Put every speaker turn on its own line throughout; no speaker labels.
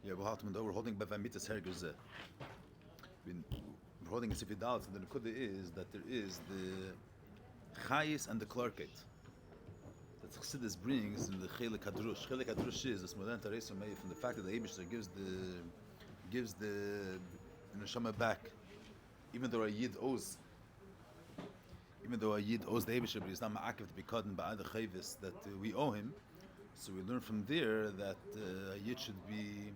Yeah, we're holding Bavamitas Hergerze. We're holding a Sifidal, and the Nekuda is that there is the Chayis and the Klarket. That Chassidus brings in the Chelik Hadrush. Chelik Hadrush is the Smodan Taresu Meir from the fact that the Eibishter gives the Neshama back, even though a Yid owes. Even though a Yid owes the Eibishter, but he's not ma'akev to be caught in Ba'ad Chayvis that we owe him. So we learn from there that a Yid should be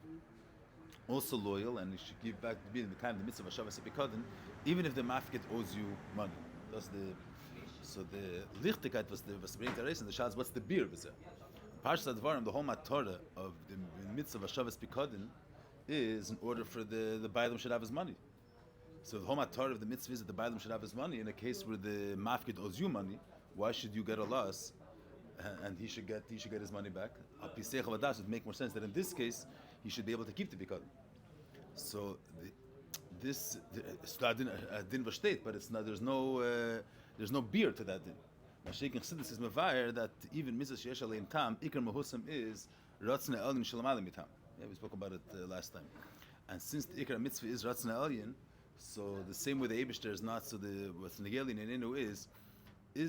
also loyal and he should give back to be in the kind of the mitzvah of Hashavas Epikadin, even if the mafkid owes you money. That's the lichtigkeit was bringing the race and the shaz. What's the beer with it? Parshas Advarim, the whole Torah of the mitzvah of Hashavas Epikadin is in order for the Bailam should have his money. So the whole Torah of the mitzvah is that the Bailam should have his money. In a case where the mafkid owes you money, why should you get a loss? And he should get his money back. Al Pisech Avadas would make more sense that in this case he should be able to keep the bikad. So this din v'shteit, but it's not. There's no beer to that din. Mashiach Chassidus is mevayer that even mitzvah sheyesh alein tam ikar mahusam is ratzna elyon shalom mitam. Yeah, we spoke about it last time. And since the ikar mitzvah is ratzna elyon, so the same way the Eibishter is not. So the what's negelin and inu is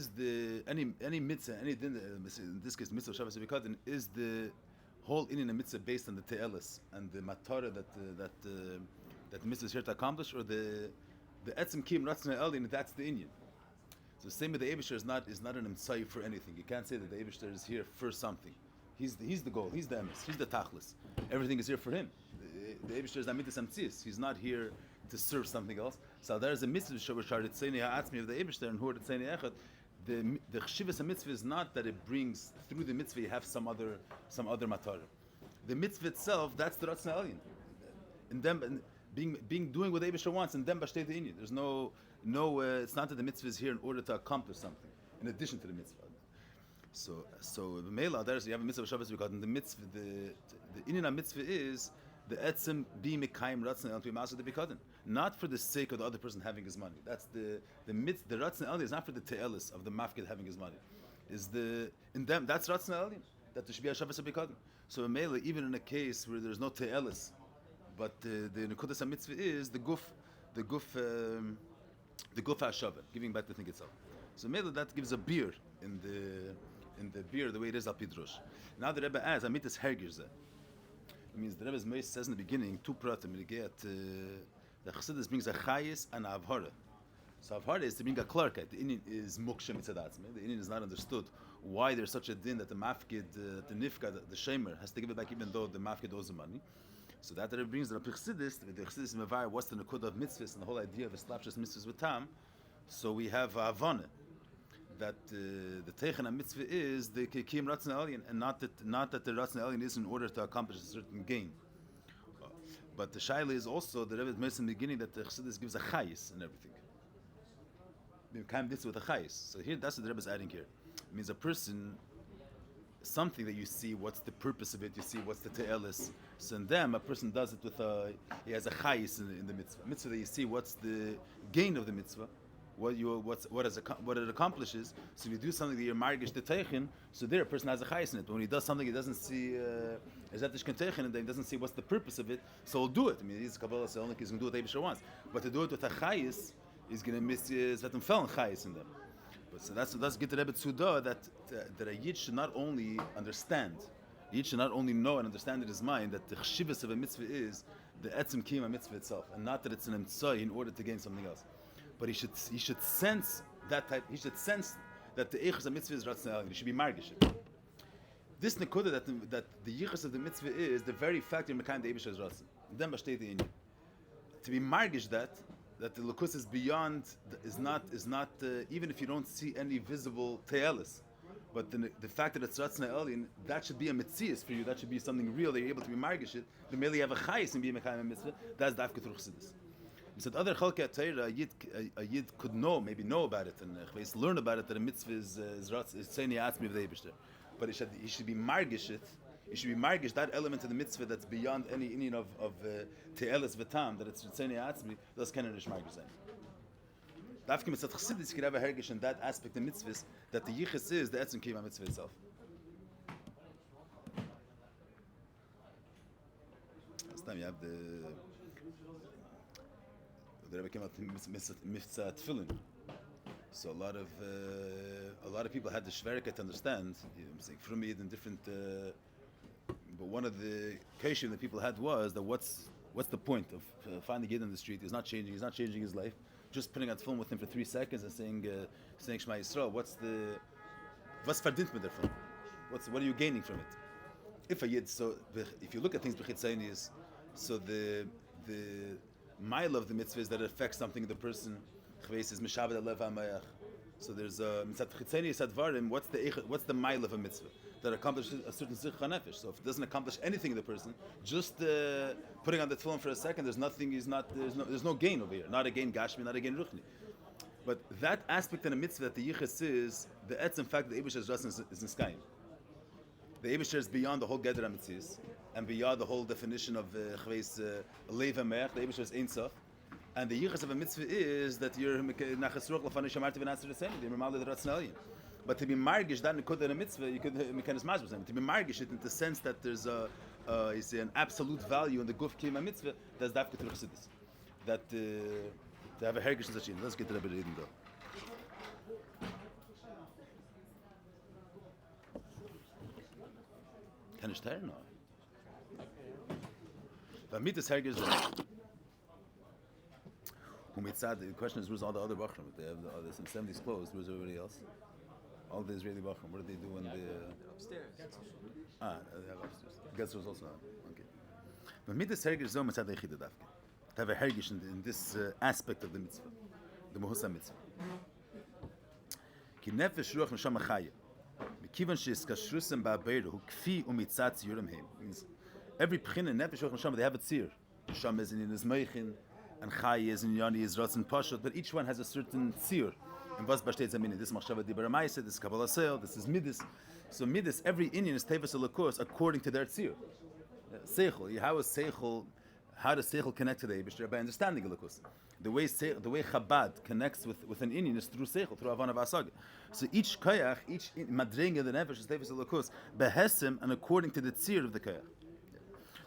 the any mitzvah, any din, in this case mitzvah Shabbos Bikadin, is the whole Inyona mitzvah based on the te'elis and the matara that the mitzvah is here to accomplish, or the etzim kim ratzna elin, that's the Inyan. So the same with the Eibishter is not an emtsai for anything. You can't say that the Eibishter is here for something. He's the goal. He's the emes. He's the tachlis. Everything is here for him. The Eibishter is not mitzvah amtzis. He's not here to serve something else. So there is a mitzvah shavushar tzeni ha'atzmi of the Eibishter and who are tzeni echad. The chshivas mitzvah is not that it brings through the mitzvah you have some other matar. The mitzvah itself, that's the ratzna elyon. In them doing what the Eibishter wants, and then bashtei the inyan. There's no it's not that the mitzvah is here in order to accomplish something in addition to the mitzvah. So the meila there, so you have a mitzvah of Shabbos because the mitzvah the Inyona mitzvah is the etzem be mekayim ratzna elyon to be master the bikadin, not for the sake of the other person having his money. That's the mitzvah. The ratzna elyon is not for the te'elis of the mafkid having his money. Is in them that's ratzna elyon that there should be a Shabbos bikadin. So meila, even in a case where there's no te'elis, but the nekudas mitzvah is the guf ha'shavah, giving back the thing itself. So meila that gives a beer in the beer the way it is al pidrosh. Now the Rebbe adds amitas hergirze. It means the Rebbe's Meis says in the beginning two pratim. The Hachassidus brings a chayis and a avhara. So avhara is to bring a klarkeit. The Inyan is moksha mitzadatzme. The Inyan is not understood why there's such a din that the mafkid, the nifka, the shemer has to give it back even though the mafkid owes the money. So that Rebbe brings the Hachassidus. The Hachassidus is mevar what's the nekuda of mitzvahs and the whole idea of eslapshas mitzvahs with tam. So we have avana. That the Teichen mitzvah is the Kim Ratzna Elyon, and not that the Ratzna Elyon is in order to accomplish a certain gain. But the Shaila is also, the Rebbe mentioned in the beginning that the Chassidus gives a chayis and everything. You can't with a chayis. So here, that's what the Rebbe is adding here. It means a person, something that you see, what's the purpose of it, you see what's the te'elis. So in them, a person does it with he has a chayis in the mitzvah. Mitzvah that you see, what's the gain of the mitzvah. What it accomplishes. So if you do something that you're margish the teichin, so there a person has a chayis in it. But when he does something he doesn't see is that teichin, and then he doesn't see what's the purpose of it, so he'll do it. I mean, he's Kabbalah, so only he's going to do what Eibishter wants. But to do it with a chayis, he's going to miss Zvetim Felon chayis in them. But so that's get the Rebbe Tzudah that a Yid should not only understand, Yid should not only know and understand in his mind that the chshivas of a mitzvah is the etzim kiyum mitzvah itself, and not that it's an emtzai in order to gain something else. But he should sense that type. He should sense that the eichus mitzvah is ratzna elyon. He should be margish it. This nekuda that the yichus of the mitzvah is the very fact you're mekayim the Eibishter is ratzna. Then bashtei the inyan. To be margish that the lukus is beyond is not even if you don't see any visible te'elis, but the fact that it's ratzna elyon, that should be a mitzias for you. That should be something real that you're able to be margish it. The merely have a chayis and be mekayim mitzvah. That's dafka through Chassidus. He said other chalkei Torah, a yid could know about it, and learn about it that a mitzvah is tzeni atzmi of the Eibishter. But he should be margish it. He should be margish that element of the mitzvah that's beyond any inyan of te'elis v'tam, that it's tzeni atzmi. Those kind of margish zayin. Dafkim mitzvah Chassidus could have a hergish in that aspect of mitzvahs that the yichus is the etzim kiyum mitzvah itself. time you have the Rebbe came out to Mifza Tefillin. So a lot of people had the shverika to understand. I'm saying from me in different. But one of the question that people had was that what's the point of finding Yid in the street? He's not changing his life. Just putting out film with him for 3 seconds and saying Shema Yisrael. What's verdient mit der film? What are you gaining from it? If a Yid, so if you look at things b'chitzaynis, so the mile of the mitzvah is that it affects something in the person. Is mishabed alev hamayach. So there's mitzat chitzaynis advarim. What's the mile of a mitzvah that accomplishes a certain zichra nefesh? So if it doesn't accomplish anything in the person, just putting on the tefillin for a second, there's no gain over here. Not a gain gashmi, not a gain ruchni. But that aspect in a mitzvah that the yichus is the etzem fact that the Eibusher is niskayim. The Eibusher is beyond the whole Geder HaMetzias and beyond the whole definition of Chveis Leiv HaMeach. The Eibusher is Ein Sof. And the yichus of a mitzvah is that you're nachas ruach l'fanei shamarti v'nasir l'seni. You're memaleh d'ratzon. But to be margish that nekuda in a mitzvah, you could mekanis mazbus. To be margish it in the sense that there's an absolute value in the guf kiyum mitzvah. That's dafka to Hachassidus. That to have a hergish in such. Let's get to the reading though. Can ich tell no? But mit das hergish. The question is, where's all the other Bachram? They have the 70s closed. Where's everybody else? All the Israeli Bachram. What do they do in the
upstairs?
They have upstairs. Getzer's also on. Okay. But midas hergish zo mitzad echida dafke. To have a hergish in this aspect of the mitzvah, the Mehusa mitzvah. Ki nefesh ruach neshama chaya. Mikivan she'iskashrusem ba'abeira hu kfi umitzat ziurim heim. Means every pchina nefesh ruach neshama they have a tzir. Neshama is in his meichin. And Chai is Inyona is Ratzon Pashut, but each one has a certain tzir. And was besteht zamini. This is Machshava Dibur HaMaaseh, this is Kabbalah Sel, this is Midas. So Midas, every Inyan is Tevas Elokos according to their tzir. Seichel, how does Seichel connect to the Eibusher? By understanding Elokos. The way Chabad connects with an Inyan is through Seichel, through Havana V'Asage. So each Kayach, each Madringa, the Nefesh is Tevas Elokos, Behesim, and according to the tzir of the Kayach.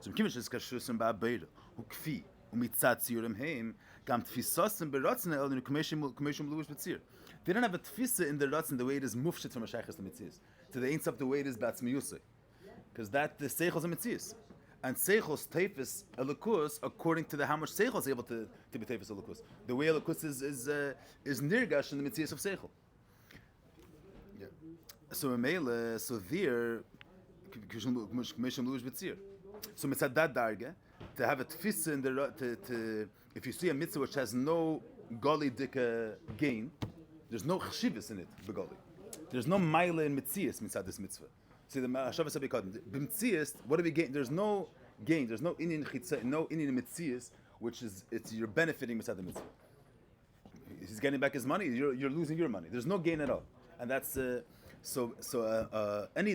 So Mkivish is Kashusim Ba'abeira, Ukfi. Umitzat ziurim heim, gam tfisosim berotzen el in kumeshim luvish betzir. They don't have a tfisa in the rotzen the way it is mufshit from a shaychus to mitzias. To the ain't up the way it is batzmiyusay, because that the seichos a mitzias, and seichos teifis elukus according to the how much seichos is able to be teifis elukus. The way elukus is nirgash in the mitzias of seichel. Yeah. So there kumeshim luvish betzir. So mitzad that darga. To have a tfisa in the if you see a mitzvah which has no goli dika gain, there's no chshivas in it begoli. There's no maila in mitzias mitzad this mitzvah. See the Hashavas Abikad b'mitzias. What do we gain? There's no gain. There's no inyan chitza, no inyan mitzias, which is you're benefiting mitzad the mitzvah. He's getting back his money. You're losing your money. There's no gain at all, and that's any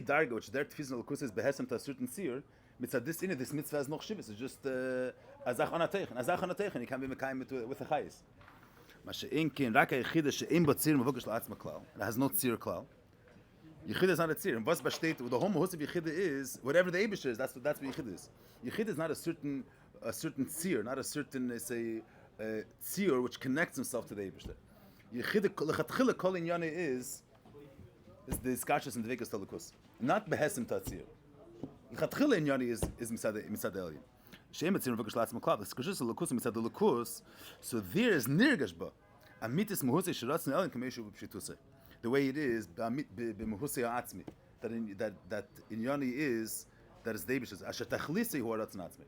darga which their tfisa l'kus is behesem to a certain seer. Mitzad this mitzvah has no chshivas. It's just azach anateichen. You can't be mekayim with a chayis. Mashe'inkin raka yechida she'im b'tzir mevokesh la'atzma klal. It has no tzir klal. Yechida is not a tzir. And what's b'shteit? The whole mahus of yechida is whatever the Eibusher is. That's what yechida is. Yechida is not a certain tzir, not a certain tzir which connects himself to the Eibusher. Yechida lechatchila kol Inyona is the iskashus and the vekas talukus, not behesim tatzir. Lechatchila Inyona is misad elyon. She'em etzir mevokesh la'atzma klal. It's kashus lukus misad lukus. So there is nirgash ba. Amitis mahusei sheratzon elyon kameshu b'pshitusei. The way it is b'mehusei ha'atzmi. That Inyona is the Eibusher. Asher tachlisei hu haratzon atzmi.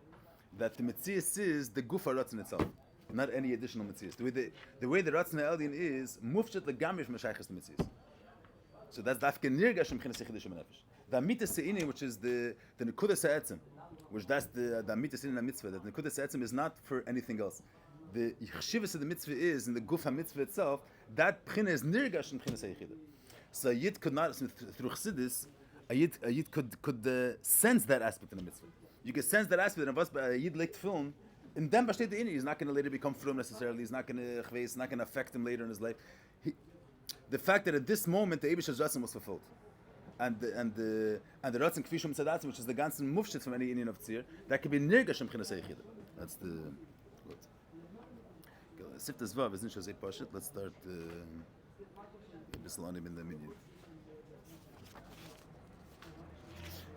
That the mitzias is the guf haratzon itself, not any additional mitzias. The way the ratzon elyon is mufshet legamish mashaychas the mitzias. So that's dafke nirgash m'chinas yichidish menefesh. The amitas se'ini, which is the nekudas ha'etzem, which that's the amitas se'ini mitzvah. That the nekudas ha'etzem is not for anything else. The chshivas of the mitzvah is in the guf ha-mitzvah itself. That pchina is nirgash m'chinas ha'yichida. So a yid could not through Chassidus. A yid could sense that aspect in the mitzvah. You can sense that aspect, and if a yid liked film, in them b'shtei the he's not going to later become from necessarily. He's not going to chveis. It's not going to affect him later in his life. The fact that at this moment the Eibusher's ratzon was fulfilled, and the Ratzin Kfishum Tzadatzim, which is the ganzen Mufshit from any Indian of Tzir, that can be nirgash in B'chinas Eichida. That's the. Siftas Vav is nicht so Pashit. Let's start a bisschen on him in the minyan.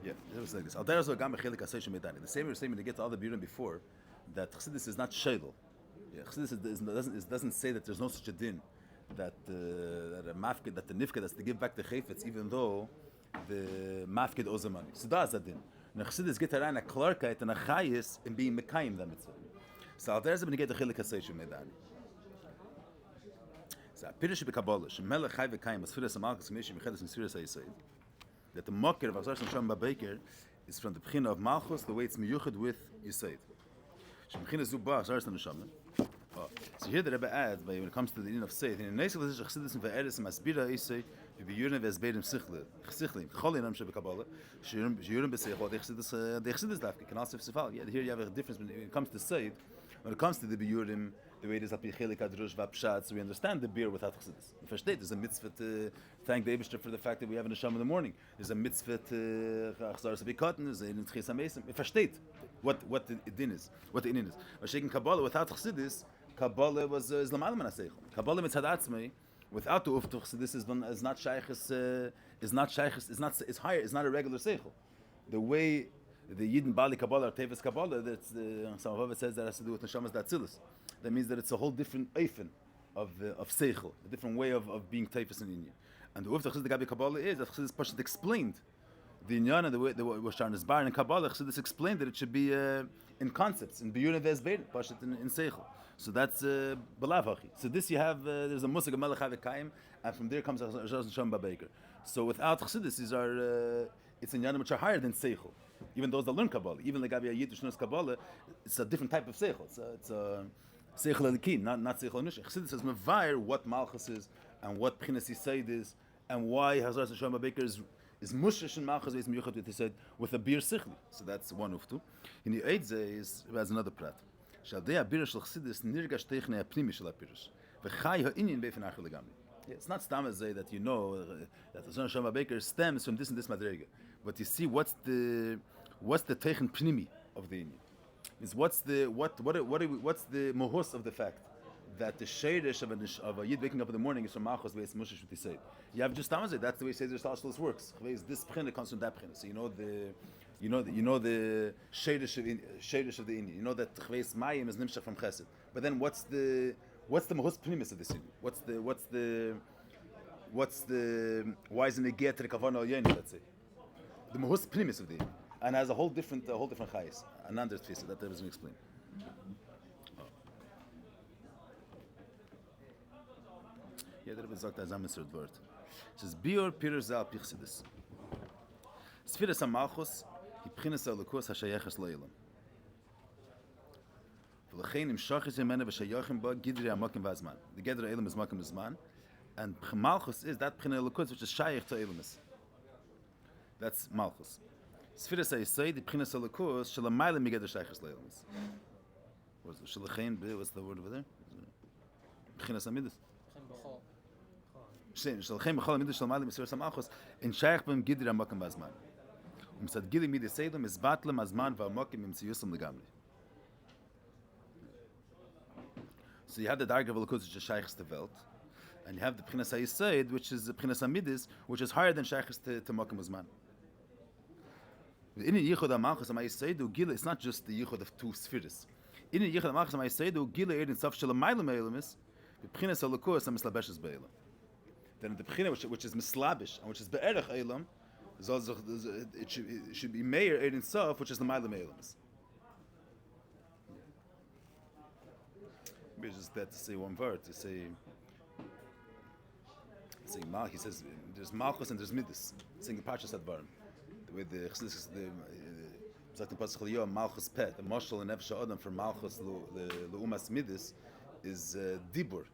Yeah, it was like this. Al Darazo Gam Chelik Asay Shemedani. The same we were saying when you get to all the Biurim before, that Chassidus is not Shel. Yeah, Chassidus doesn't say that there's no such a din that a mafkid, that the nifkid has to give back the chayfetz, even though the mafkid owes the money. So that's a din. And Chassidus get around a klarkeit and a chayis in being mekayim the mitzvah. So Al Darazo when you get the Chelik Asay Shemedani. So Pirish B'Kabbalah Shemelech Chay V'Kayim Asfiras Amalchus Meshim Mechedes Misfiras HaYisayid, that the mocker of Azar Shem Babaker is from the Bechina of Malchus, the way it's miyuchad with Yisayid. Shemchina Zubah Azar Shem Neshama. So here the Rebbe adds, when it comes to the Inyona of Seif, in the Neisel Lezish Chassidus and Ve'eres and Masbira Yisay, V'Yurna V'Ezbeirim Sichlim, Chol Yinam Shebekabbalah, Shiurim B'Seichot, the Chassidus Dafke, can also have yeah, here you have a difference when it comes to Seif. When it comes to the Biyurim, the way it is Api Chelik Adrush V'Apshat, so we understand the beer without Chassidus. The first day, there's a mitzvah to thank the Eibishter for the fact that we have an Neshama in the morning. There's a mitzvah to Achzar Sabikotten, there's a Nitchis HaMesim. The first day, what the din is, what the inin is. But shaking Kabbalah without Chassidus, Kabbalah was Lamal Man HaSeichel. Kabbalah Mitzad Atzmei, without the Uftu Chassidus, is not Shaykhis, is higher, is not a regular Seichel. The way the Yidden Bali Kabbalah or Tevis Kabbalah, that's some of it says that has to do with Neshamas Datzilus. That means that it's a whole different eifen of Seichel, a different way of being Tevis in Inyan. And the Ufta Chassidus Gabi Kabbalah is that Chassidus Pashat explained the Inyona, the way was Sharn is Bar in Kabbalah. Chassidus explained that it should be in concepts, in Biyuna Vezbeir, Pashat in Seichel. So that's Balavachi. So this you have, there's a Musig Melech HaVekayim, and from there comes Azaz Neshama Babaker. So without Chassidus, these are, it's Inyona which are higher than Seichel. Even those that learn Kabbalah, even like Gabi Yid Shnus Kabbalah, it's a different type of seichel. It's a seichel elikin, not seichel nush. Chassidus says mevayer what Malchus is and what B'chinas Yisayid is and why Hazar Neshama Baker is mushish and Malchus is miyuchat with Yisayid with a beer sichli. So that's one of two. In the Eitzeh is has another prat. Shaldei abir shel Chassidus nirgash technei apnimi shel apirush v'chay ha'inyan beifin achar legamri. It's not stam as that you know that Hazar Neshama Baker stems from this and this madrega. But you see, what's the teichen pnimi of the Inyan? Is what's the mohus of the fact that the sheidish of a yid waking up in the morning is from Malchus Veis Mushish what he said. You have just Tamazay. That's the way Seder Stalshalos works. This pchina comes from that pchina. So you know the sheidish of the Inyan. You know that Chveis Mayim is nimshach from Chesed. But then what's the mohus pnimis of this Inyan? What's the why isn't it get to the kavanah al yeni? Let's say. The mohus primis of the Inyan, and has a whole different chayis. Another tfisa that doesn't explain. Yeah, there was a zamisr word. It says bior pirer zal pichsidus. Sfiras hamalchus hipchinas alukus hashayachas lo'ilam. V'lechein im shachis yemena v'shayachim ba gidri hamakim v'azman. The gedra elam is makim v'azman, and malchus is that pchina alukus which is shayach to elamis. That's Malchus. Sfiras HaYisayid, the B'chinas HaLakus, Shalamayla Migeder Shaychas Le'elamis. What's the Shalachein, what's the word over there? B'chinas HaMidus. Shalachein B'chol HaMidus, Shalamayla Misiras HaMalchus, in Shayach B'im Gidri HaMakim V'azman. Umsad Gili Midei Seidom, is Batlem Azman V'Amakim Im Tziyusam Legamri. So you have the Darga HaLakus, which is Shaychas to Welt, and you have the B'chinas HaYisayid, which is the B'chinas HaMidus, which is higher than Shaychas to Makim Azman. In the Yichud HaMalchus HaYisayid, Gila, it's not just the Yichud of two spheres. In the Yichud HaMalchus HaYisayid, Gila Erin Saf Shalamayla Me'elamis, the B'chinas HaLakus HaMislabeshes Be'elam. Then the B'chinas, which is Mislabish, and which is Be'erech Elam, it should be Meir Erin Saf, which is the Mayla Me'elamis. Maybe just that to say one word, to say he says there's Malchus and there's Midas. Saying the Parshas Advarim, with the Chassidus, the Pasuk Chaliyo Malchus Pet, the Moshel and Nefesh Adam for Malchus Leumas Midas is Dibur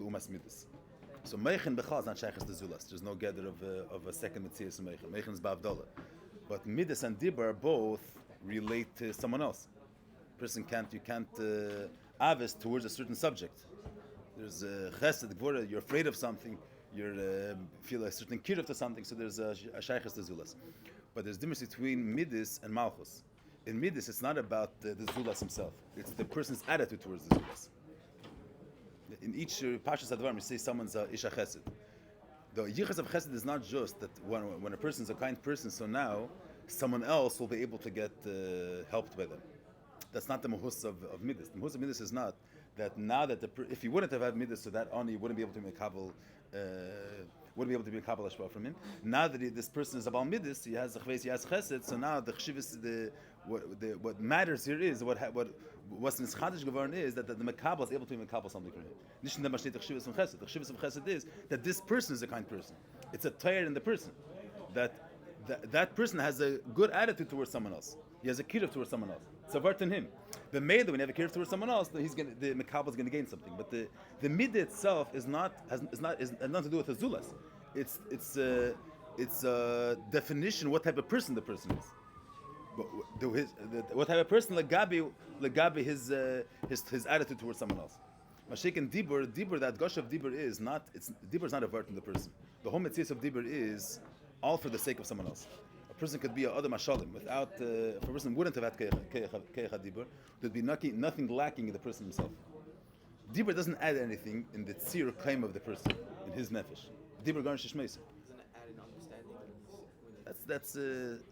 Leumas Midas. So Meichen Bechal is not Shaychas the Zulas. There's no gather of a second Metzias Meichen. Meichen is Bavdallah, but Midas and Dibur both relate to someone else. You can't avis towards a certain subject. There's Chesed Gvura. You're afraid of something. feel a certain kiruf to something, so there's a shaykhs to zulas. But there's a difference between midis and malchus. In midis, it's not about the zulas himself. It's the person's attitude towards the zulas. In each Pashas Advarim, you say someone's Isha Chesed. The yichus of Chesed is not just that when a person's a kind person, so now someone else will be able to get helped by them. That's not the mahus of midas. The mahus of midas is not that now that if you wouldn't have had midas, so that only you wouldn't be able to make kabel, wouldn't be able to be a kabel hashpah from him. Now that this person is about midas, he has chves, he has chesed. So now the chshivus, what matters here is what's in his chadish geworden is that the mekabel is able to make kabel something from him. Nicht the mashnet chshivus from chesed. The chshivus of chesed is that this person is a kind person. It's a tayr in the person that person has a good attitude towards someone else. He has a kiruf towards someone else. It's a vart in him. The maid, when you have a kiruf towards someone else, the mekabel is going to gain something. But the midah itself has nothing to do with the zulas. It's a definition what type of person the person is. What type of person legabi his attitude towards someone else. Mashik and dibur, that gush of dibur is not a vart in the person. The whole mitzvah of dibur is all for the sake of someone else. A person could be a other mashalim without. If a person wouldn't have had keich dibur, there'd be nothing lacking in the person himself. Dibur doesn't add anything in the tzir claim of the person in his nefesh. Dibur garnish shmeisa.
Doesn't it add an understanding?
That's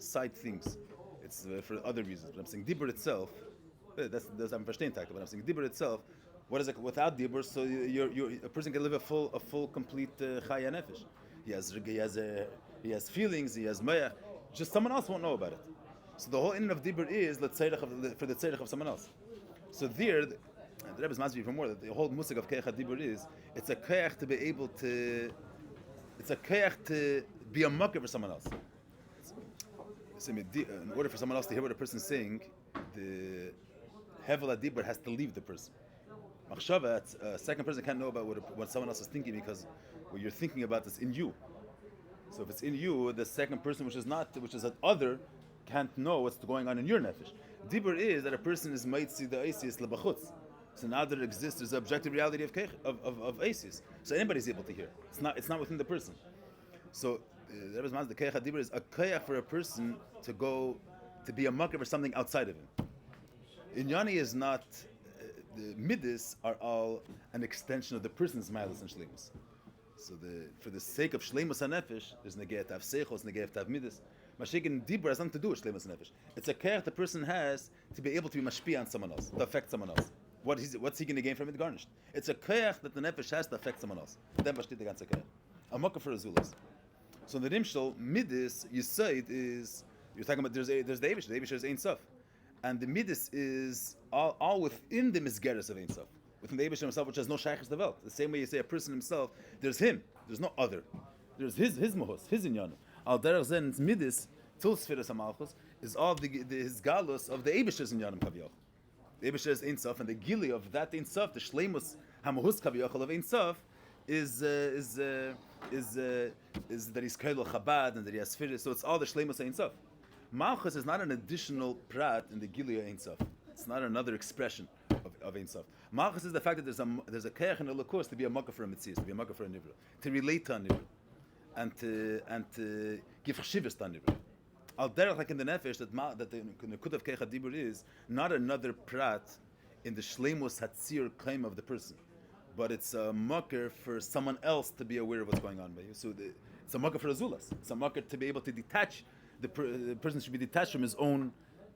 side things. It's for other reasons. But I'm saying dibur itself. That's I'm verstehen tag. But I'm saying dibur itself. What is it without dibur? So a person can live a full complete chaya nefesh. He has feelings. He has mayach. Just someone else won't know about it. So the whole end of dibur is for the tzedek of someone else. So there, the Rebbe's masbih for more that the whole musik of keich dibur is it's a keich to be able to. It's a keich to be a mucker for someone else. In order for someone else to hear what a person is saying, the hevel dibur has to leave the person. Machshava, a second person can't know about what someone else is thinking because what you're thinking about is in you. So if it's in you, the second person, which is an other, can't know what's going on in your nefesh. Dibur is that a person is maitzi the asis lebachutz. So now that it exists, there's an objective reality of asis. So anybody's able to hear. It's not within the person. So the keich dibur is a keich for a person to be a makkah for something outside of him. Inyona is not. The midis are all an extension of the person's milas and shleimus. So for the sake of shleimus and nefesh, there's negayat to have seichos, negayat to have midis. Mashik and dibur has nothing to do with shleimus and nefesh. It's a keich the person has to be able to be mashpi on someone else, to affect someone else. What's he going to gain from it? Garnished. It's a keich that the nefesh has to affect someone else. Then bashtit the ganze keich. A makkah for azulas. So in the rimshal midis, you say it is you're talking about there's the Eibush. The Eibush is Ein Sof. And the midis is all within the misgeres of Ein Sof. Within the Eibush himself, which has no shaykhs developed. The same way you say a person himself, there's him. There's no other. There's his mahus, his Inyona. Al derech zen midis, til sfiras hamalchus, is all his galus of the Eibush's Inyonim kaviyach. The Eibush is Ein Sof, and the gili of that Ein Sof, the shleimus hamahus kaviyach of Ein Sof, is that he's kailo chabad and that he has firis. So it's all the shleimus Ein Sof. Malchus is not an additional prat in the Gilia Ein Sof. It's not another expression of Ein Sof. Malchus is the fact that there's a keich and a lakos to be a makkah for a mitzvah, to be a makkah for a nivra, to relate to a nivra, and to give chshivas to a nivra. Al derech, like in the nefesh, that the nekud of keich dibur is not another prat in the shleimus hatzir claim of the person, but it's a makkah for someone else to be aware of what's going on by you. So it's a makkah for azulas. It's a makkah to be able to detach. The person should be detached from his own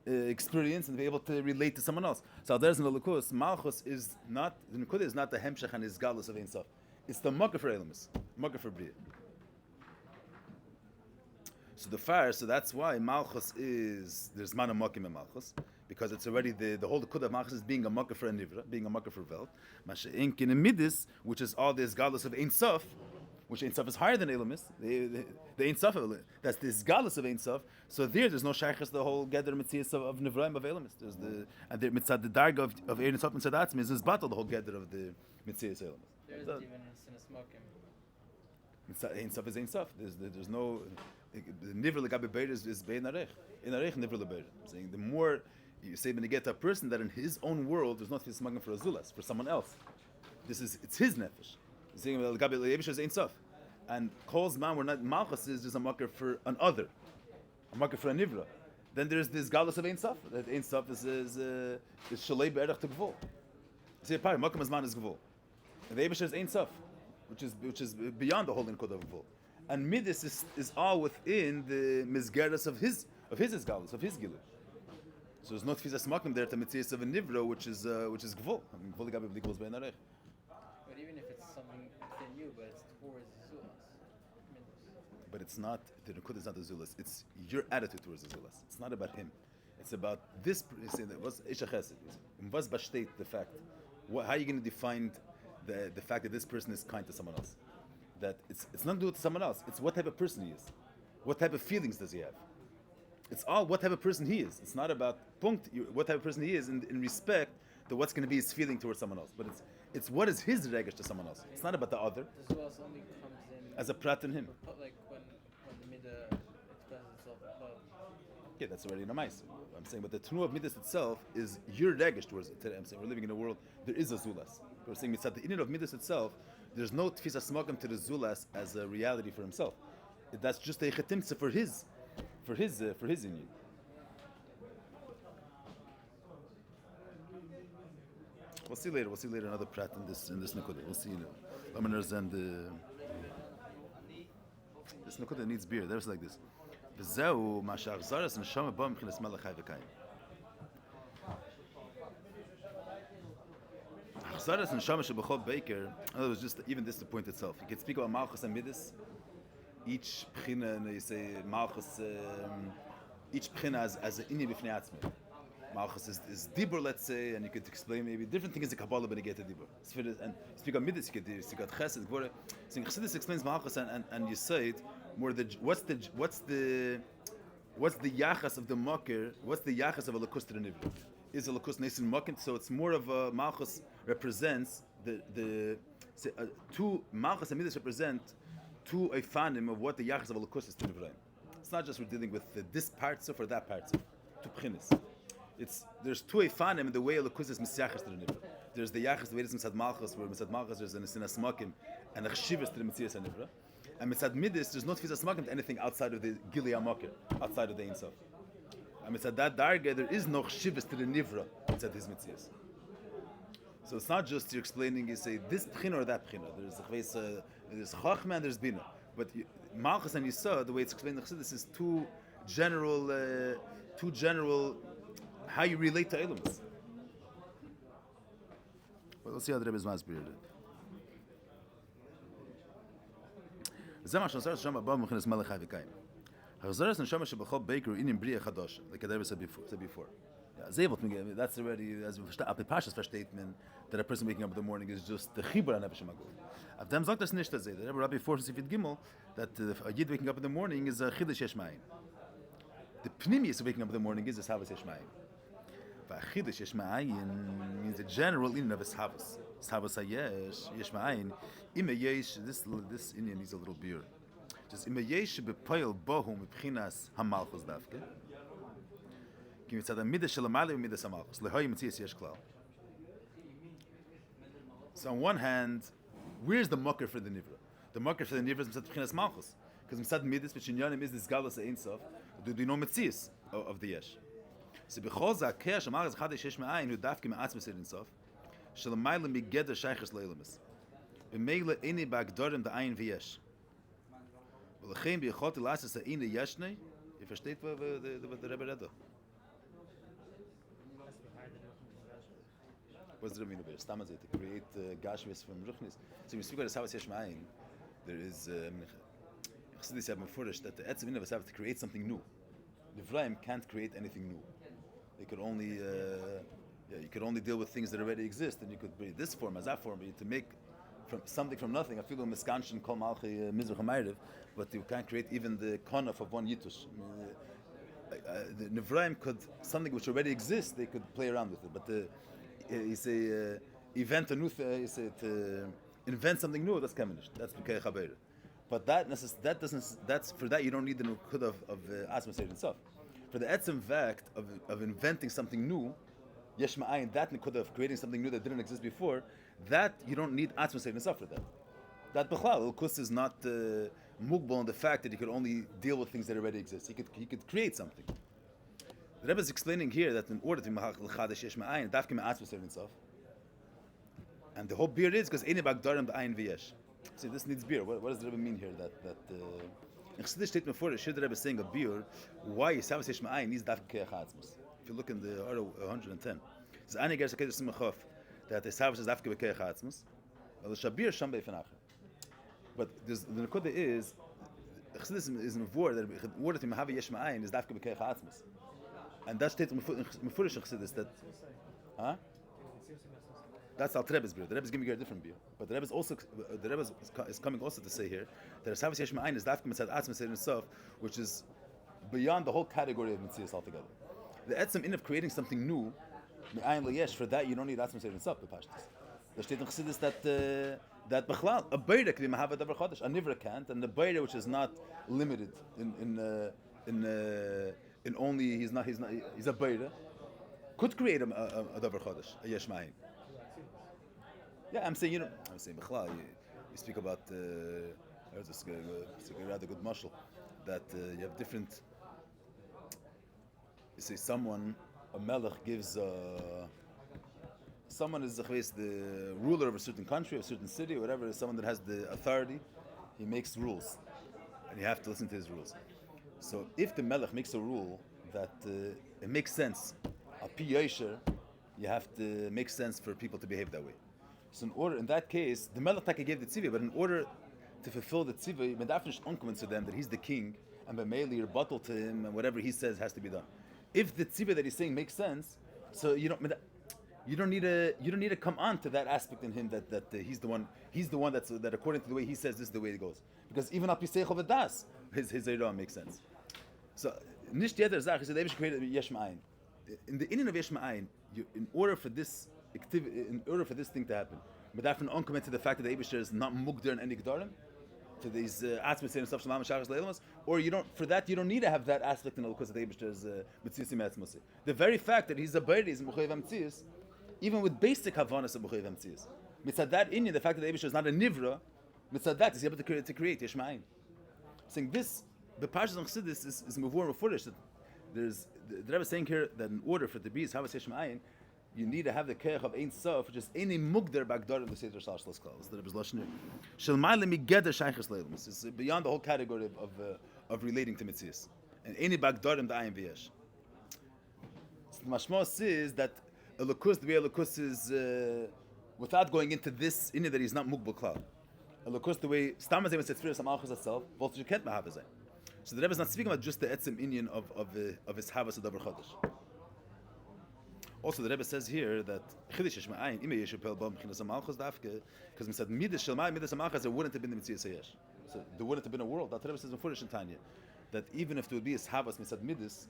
experience and be able to relate to someone else. So there's in the Lukus, Malchus is not, the Nekuda is not the Hemshech and his Galus of Ein Sof. It's the Makkah for Elamis, Makkah for Bria. So that's why Malchus there's Mana Makim in Malchus, because it's already the whole Nekuda of Malchus is being a Makkah for a Nivra, being a Makkah for Velt. Mashe'ink in the Midis, which is all this Galus of Ein Sof, which Ein Sof is higher than Elamis, the Ein Sof, that's this Galus of Ein Sof. So there's no shaykhs the whole gather mitzvahs of Nivraim of Elamis. There's and there mitzvah the darga of Ein Sof mitzvah Atzmi is this battle the whole gather of the mitzvahs of Elamis.
There's even a smokim.
Ein Sof is Ein Sof. There's no the Nivra legabe beir is bein arech. In arech Nivra lebeir. Saying the more you say when you get a person that in his own world there's not smoking for azulas for someone else. It's his nefesh. Saying legabe leibish is Ein Sof. And Kol's man, we're not Malchus is just a marker for an other, a marker for a nivra. Then there's this galus of Ein Sof. That Ein Sof is Shalei be'erach to Gvul. See, apart, Makam Azman is Gvul. And the Eibusher is Ein Sof, which is beyond the whole Nkoda of Gvul. And Midas is all within the Mizgeras of his galus, of his Gilu. So there's no Tfizas Makam there to Mitzias of a Nivra, which is Gvul. I mean, Gvul Gabi B'likvul is Be'en Arech.
But even if it's something within you, but it's towards Zulas.
But it's not, the Nukud is not the Zulas. It's your attitude towards the Zulas. It's not about him. It's about this. You say that was Ish Hachassidus. Was Bashteit the fact? How are you going to define the fact that this person is kind to someone else? That it's not due to someone else. It's what type of person he is. What type of feelings does he have? It's all what type of person he is. It's not about what type of person he is in respect to what's going to be his feeling towards someone else. But it's what is his regesh to someone else. It's not about the other.
The Zulas only comes in
As a prat in him.
like when the Midah expresses itself above.
Yeah, that's already in a mice. I'm saying, but the Tnu of Midas itself is your regesh towards it. Today, I'm saying we're living in a world, there is a Zulas. We're saying it's at the Inyan of Midas itself, there's no Tfisa Smokam to the Zulas as a reality for himself. That's just a Chetimtza for his Inyan. We'll see later another prat in this Nakuda. We'll see, Lamaners and this Nakuda needs beer. There's like this. V'zeu ma she'achzaras neshama ba m'chinas melech chai v'kayim. Achzaras neshama shebechol baker. In other words, just even this the point itself. You can speak about Malchus and Midas. Each pchina, you say Malchus. Each pchina as an inyan b'fnei atzmei. Malchus is dibur, let's say, and you could explain maybe different things in Kabbalah when you get to dibur. And speak of Midas, you could speak of Chesed, Gvura. So Hachassidus explains Malchus and you say it more. What's the yachas of the makir? What's the yachas of a lakus to the nivra? Is a lakus nesin makin? So it's more of a Malchus represents the two Malchus and Midas represent two ifanim of what the yachas of a lakus is to nivra. It's not just we're dealing with this part or that part, two pchinis. There's two ifanim in the way a lakus is misyachas to the nivra. There's the yachas the way it's Mitzad Malchus, where Mitzad Malchus there's an Esinas Makim and a chshivas to the Mitzias Nivra. And Mitzad Midas there's no tfisas Makim to anything outside of the Gilead Makir, outside of the Ein Sof. And Mitzad that darga there is no chshivas to the Nivra Mitzad his Mitzias. So it's not just you're explaining. You say this pchina or that pchina. There's chachma and there's bina. But Malchus and Yisod, the way it's explained in Chassidus is two general. How you relate to elements. Well, let's see how the Rebbe is masbir it. Zema shosar shama ba m'chinas melech chai v'kayim. Hazaras neshama shebachol baker inim bria chadosh, like the Rebbe said before. That's already as a Pashas statement that a person waking up in the morning is just the chibur an nefesh maguf. Avdem sagt das nicht, that the Rebbe Rabbi forces Sifit Gimel that a yid waking up in the morning is a chidush yesh mayim. The pnimius of waking up in the morning is a savas yesh mayim. Chidush yesh ma'ayin means the general in of havas. Havas hayesh yesh ma'ayin. Ima yesh this Indian needs a little beer. Just ima yesh bepoil bohu mipchinas hamalchus davke. Ki mitzad midas shelamali midas hamalchus lehoy mitzias yesh klal. So on one hand, where's the mucker for the nivra? The mucker for the nivra is mitzad b'chinas malchus, because mitzad midas which Inyona is this galus Ein Sof. Do no mitzias of the yesh. So b'chol zakeh shamar az chadish yesh ma'ayin hu dafki ma'atzmas Ein Sof shelamayla migeder shaychus leilamis b'meila eni ba'agdorim da'ayin v'yesh v'lechem b'yichot ilasas ha'ina yeshnei. You versteht what the Rebbe read? What's the meaning of it? Stamazit to create gashmis from ruchnis. So when we speak about the Savas Yesh Ma'ayin, there is Chassidus have enforced that the etzem in of us have to create something new. The Vrayim can't create anything new. They could only you could only deal with things that already exist, and you could bring this form as that form, but to make from something from nothing. I feel miskanshin kol malchi mizrach hamayriv, but you can't create even the konaf of one yitush. The Nevrayim could something which already exists. They could play around with it, but you say invent a new thing. You say to invent something new. That's kamenish. That's b'kei chaber. But that's for that you don't need the nukud of asma seid and stuff. For the etzem fact of inventing something new, yesh ma'ayin, that nukud of creating something new that didn't exist before, that you don't need asma seid and stuff for that. That Bechlal, Elkus is not mugbal in the fact that he could only deal with things that already exist. He could create something. The Rebbe is explaining here that in order to be L'chadash Yesh Ma'ayin, Dafke Me'atzvus Itself. And the whole beer is because Eine Bagdarim B'ayin V'yesh. See, this needs beer. What does the Rebbe mean here? In Chassidus steht before, should the Rebbe saying a beer, why Yisavus Yesh Ma'ayin needs Dafke Keach Atzmus. If you look in the Order 110, it's Eine Gersh HaKedesh Simachov, that Yisavus is Dafke Keach Atzmus, well, the Shabir Sham Be'ifanacher. But the Nekuda is, Chassidus is in war that in order to have Yesh Ma'ayin is Dafke Keach Atzmus. And that states Mefurish Chassidus that, huh? That's Al Rebbe's beer. The Rebbe is giving you a different beer, but the Rebbe is also is coming also to say here that Asavas Yesh Ma'ayin is Dafka Mitzad Atzmas itself, which is beyond the whole category of Mitzias altogether. The etzem in of creating something new, Me'ayin L'yesh, for that you don't need Atzmas itself. The Pashtas. The State in Chassidus that Bechlal a beira can have a davar chodesh, a nivra can't, and the beira which is not limited in only he's a beira could create a davar chodesh, a Yesh Ma'ayin. Yeah, I'm saying Bechlal, you speak about it's a rather good mashal that you have different. You say a melech gives someone is the ruler of a certain country, a certain city, or whatever. Someone that has the authority, he makes rules, and you have to listen to his rules. So if the melech makes a rule that it makes sense, a pi yosher, you have to make sense for people to behave that way. So in that case, the Melech Taka gave the tzivah, but in order to fulfill the tzivah, medafnish uncommon to them that he's the king, and by meili you're bottled to him, and whatever he says has to be done. If the tzivah that he's saying makes sense, so you don't need to come on to that aspect in him that he's the one that according to the way he says this is the way it goes. Because even al piseichel v'das, his zayra makes sense. So nicht jeder zach, he said Eivish created Yesh Ma'ayin. In the Inyona of Yesh Ma'ayin, in order for this thing to happen, but that from uncomment to the fact that the Eibusher is not mugder in any gedarim, to these atzmos and stuff, shalom shachas leilamas, or you don't need to have that aspect in the because the Eibusher is mitziasim atzmos. The very fact that he's a bayri is mechuyev amtzius, even with basic havanas of mechuyev amtzius. Mitzad that Inyan, the fact that the Eibusher is not a nivra, mitzad that is able to create Yesh Ma'ayin. Saying this, the parshas of Chassidus is mavur mefurish. That there's the Rebbe is saying here that in order for it to be Havas Yesh Ma'ayin, you need to have the keich of Ein Sof, which is any mugder bagdar of the Seder Shalosh Klas. The Rebbe's lashon. Shel ma'ale migeder shaychus leilim. It's beyond the whole category of relating to mitzias. And any bagdarim the ayin v'yesh. So the mashma says that the way Elokus is without going into this in that he's not mugbal klal. Elokus the way Stam Azay says Tfiras Amalchus itself, both you can't have Azay. So the Rebbe is not speaking about just the etzem inyan of his havas of davar chodesh. Also, the Rebbe says here that Chidish Yesh Ma'ayin Imei Yeshupel Bam Chinas Amalchus Dafke, because we said Midas Shalmai Midas Amalchus, there wouldn't have been the Mitzias Hayesh. So there wouldn't have been a world. That Rebbe says in Furish and Tanya that even if there would be a havas mitzad Midas,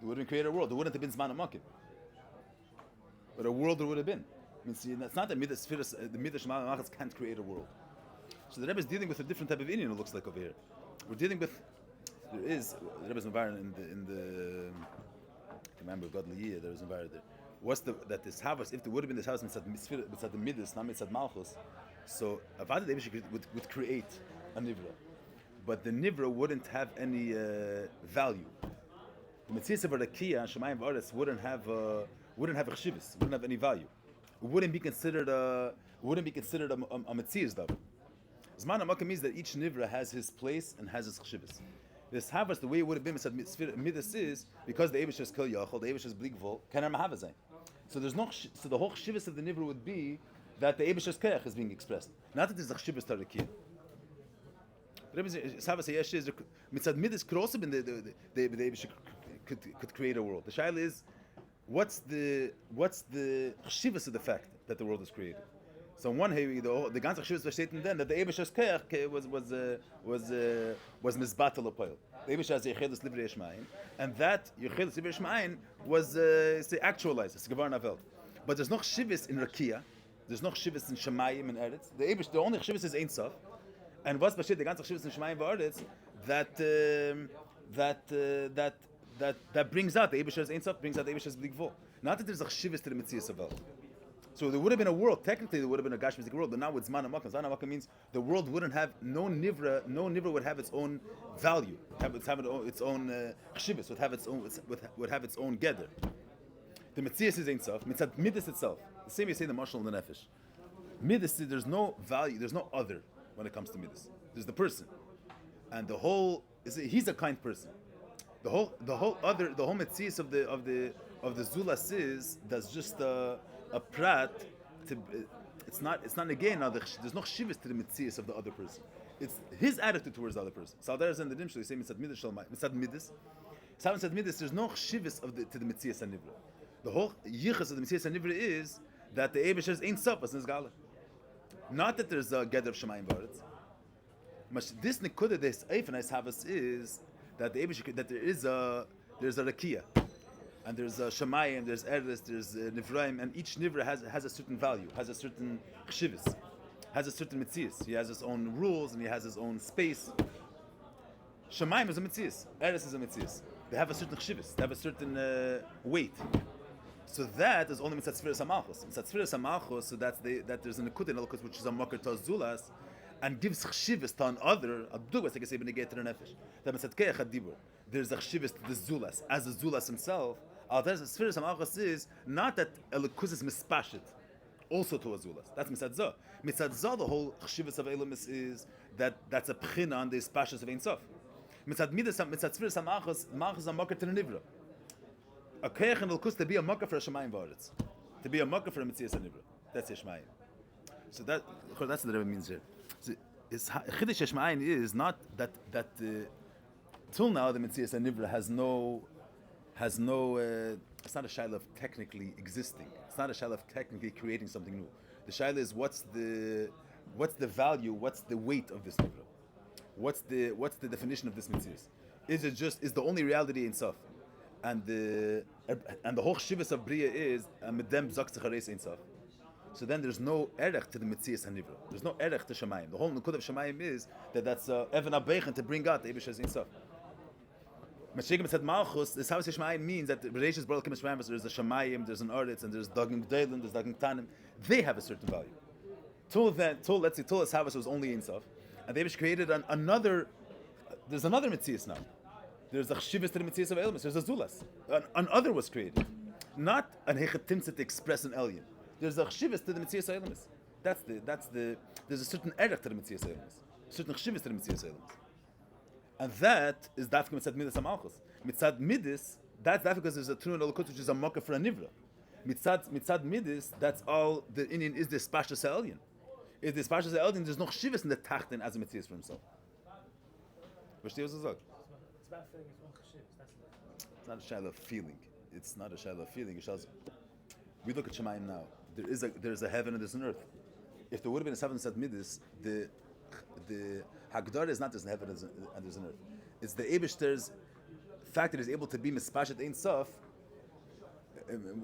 it wouldn't create a world. There wouldn't have been Zman Amakim, but a world there would have been. I mean, see, it's not that Midas the Midas Shalmai Amalchus can't create a world. So the Rebbe is dealing with a different type of Indian. It looks like over here. We're dealing with the Rebbe's environment in the remember God Liyah. There was environment there. What's that this havas? If there would have been this house mitzad the midas, not mitzad malchus, so Avad would create a nivra, but the nivra wouldn't have any value. The mitzvah of rakia and shemayim v'aretz wouldn't have a chshivus, wouldn't have any value. It wouldn't be considered a mitzvah davar. Zman ha'makam means that each nivra has his place and has his chshivus. This havas, the way it would have been mitzad midas is because the Eibush is kol yachol, the Eibush is bligvol, kanar mahavazay. So there's no. So the whole chshivus of the nivra would be that the Eibush's keach is being expressed, not that there's a chshivus tarakia. Havas hayesh is mitzad midas could also be the Eibush could create a world. The shaila is, what's the chshivus of the fact that the world is created? So on one hand, the ganze chshivus was stated then that the Eibush's keach was misbatel apayil. The Eibush has yechelus livrei Yesh Ma'ayin, and that yechelus livrei Yesh Ma'ayin was say actualized. It's gevar navel. But there's no chshivus in rakia. There's no chshivus in shemayim and eretz. The Eibush, the only chshivus is Ein Sof. And what's bashit the ganze chshivus in shemayim v'eretz that brings out the Eibush's Ein Sof, brings out the Eibush's bligvol. Not that there's a chshivus to the mitzias of So there would have been a world. Technically, there would have been a gashmizik world, but now with zman hamakom. Zman hamakom means the world wouldn't have no nivra. No nivra would have its own value. Its own chshivus. Would have its own gather. The metzias is Ein Sof. Mitzad midas itself. The same you say in the mashal and the nefesh. Midas, there's no value. There's no other when it comes to midas. There's the person, and the whole. He's a kind person. The whole metzias of the zulas is that's just a prat. It's not again. There's no shivas to the metzias of the other person. It's his attitude towards the other person. Saldar and the dimshul they say mitzad midas shalmai. Mitzad midas. Mitzad midas. There's no shivas to the metzias and nivra. The whole yichus of the metzias and nivra is that the Eibush is Ein Sof as Nizgala. Not that there's a gather of Shemayim Varetz. This nekuda, this Seif and Havas is that the Eibush, that there's a rakia, and there's a Shemayim, there's Eretz, there's Nivraim, and each Nivra has a certain value, has a certain chshivas, has a certain metzias. He has his own rules and he has his own space. Shemayim is a metzias, Eretz is a metzias. They have a certain chshivas, they have a certain weight. So that is only mitzat tzfiras hamalchus. Mitzat tzfiras hamalchus, so that there's an akut in Elokus which is a makar to zulas, and gives chshivas to another. Abdugas, like I say, benegay to the nefesh. That mitzat keich hadibur. There's a chshivas to the zulas as the zulas himself. Al tzfiras hamalchus is not that Elokus is mispashit also to a zulas. That's mitzat zah. Mitzat zah, the whole chshivas of Elomis is that's a pchina on the spashis of Ein Sof. Mitzat midas, mitzat tzfiras hamalchus, malchus is a makar to the nivra. A keich and Elokus to be a makkah for a Shemayim Varetz, to be a makkah for a Metzias and Nivra. That's Yeshmayim. So that's what the Rebbe means here. So Chiddush Yeshmayim is not that till now the Metzias and Nivra has no. It's not a shaila of technically existing. It's not a shaila of technically creating something new. The shaila is what's the value, what's the weight of this Nivra, what's the definition of this Metzias? Is the only reality in Sof? And the whole shivas of Bria is medem zakzachares Ein Sof. So then there's no erech to the Metzias Hanivra. There's no erech to Shemayim. The whole nukud of Shemayim is that's Evan Abechen to bring out the Eibush Ein Sof. Mashigim said Malchus. This how Shemayim means that the Bereshis Baruch Kim Shemayim. There's a Shemayim, there's an Oretz, and there's Dagim G'deilim, there's Dagim Tanim. They have a certain value. Till Havas was only Ein Sof, and the Eibush created another. There's another Metzias now. There's a chshivas to the metzias of Elmas. There's a zulas. An other was created, not an hechatimtza to express an elyon. There's a chshivas to the metzias of Elmas. There's a certain erech to the metzias of Elmas. Certain chshivas to the metzias of Elmas. And that is dafka mitzad midas hamalchus. Mitzad midas, that's dafka because there's a true Elokus which is a makkah for a nivra. Mitzad midas, that's all the Indian is the spashas elyon. Is the spashas elyon? There's no chshivas in the tachten as a metzias for himself. Verstehst du was? It's not a shaila of feeling. It's not a shaila of feeling. We look at Shemayim now. There is a heaven and there's an earth. If there would have been a seven set midis, the Hagdar is not there's a heaven and there's an earth. It's the Eibishter's fact that he's able to be mispashet Ein Sof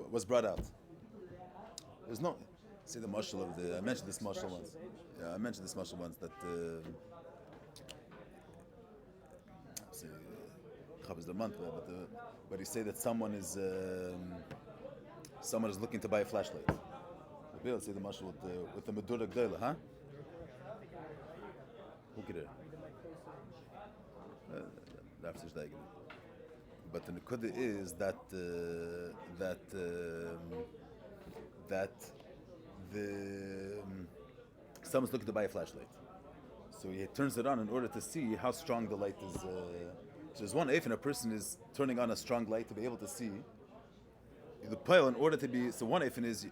was brought out. There's no. See the mashal of the. I mentioned this mashal once. Yeah, I mentioned this mashal once that. Is the month, but he say that someone is looking to buy a flashlight. Let's say the mashal with the medura gdela, huh? Who could but the nekuda is that someone's looking to buy a flashlight, so he turns it on in order to see how strong the light is. So there's one if and a person is turning on a strong light to be able to see. The pile in order to be so one if is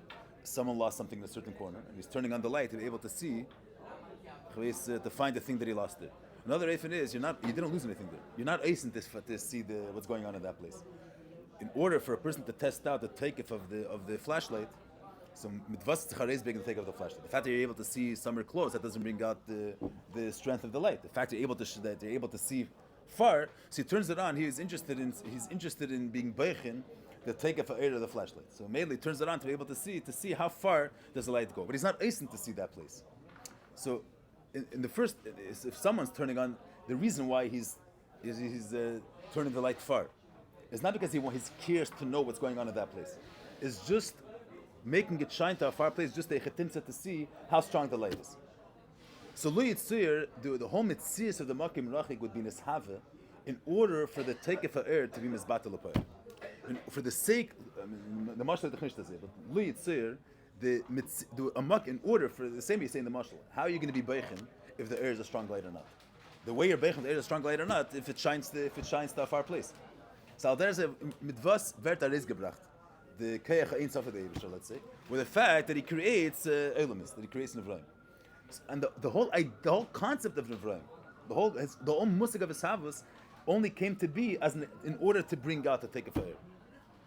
someone lost something in a certain corner and he's turning on the light to be able to see to find the thing that he lost there. Another if is you didn't lose anything there. You're not acing to see what's going on in that place. In order for a person to test out the takeoff of the flashlight, so mitvas tzachar is big the take of the flashlight. The fact that you're able to see somewhere close, that doesn't bring out the strength of the light. The fact that you're able to see far, so he turns it on. He's interested in being beichin, the take of air of the flashlight. So mainly he turns it on to be able to see how far does the light go. But he's not asking to see that place. So in the first, if someone's turning on, the reason why he's turning the light far, it's not because he's curious to know what's going on at that place. It's just making it shine to a far place, just a chetimtza to see how strong the light is. So Lu Yitzir, the whole mitzias of the Makim Rachik would be nishave in order for the Teikef Ha'er to be mizbatel l'poel. For the sake, the Mashal the Chnish does it, but Lu Yitzir, the Amak, in order for the same you say in the Mashal, how are you going to be Beichin if the air is a strong light or not? The way you're Beichin, the air is a strong light or not, if it shines to a far place. So there's a mitvas verta gebracht, the Kayach Ein Sof of the Eibusher, let's say, with the fact that he creates Elamis, that he creates Nevraim. And the whole concept of Nevraim, the whole musik of Esavus only came to be in order to bring out to take a fire.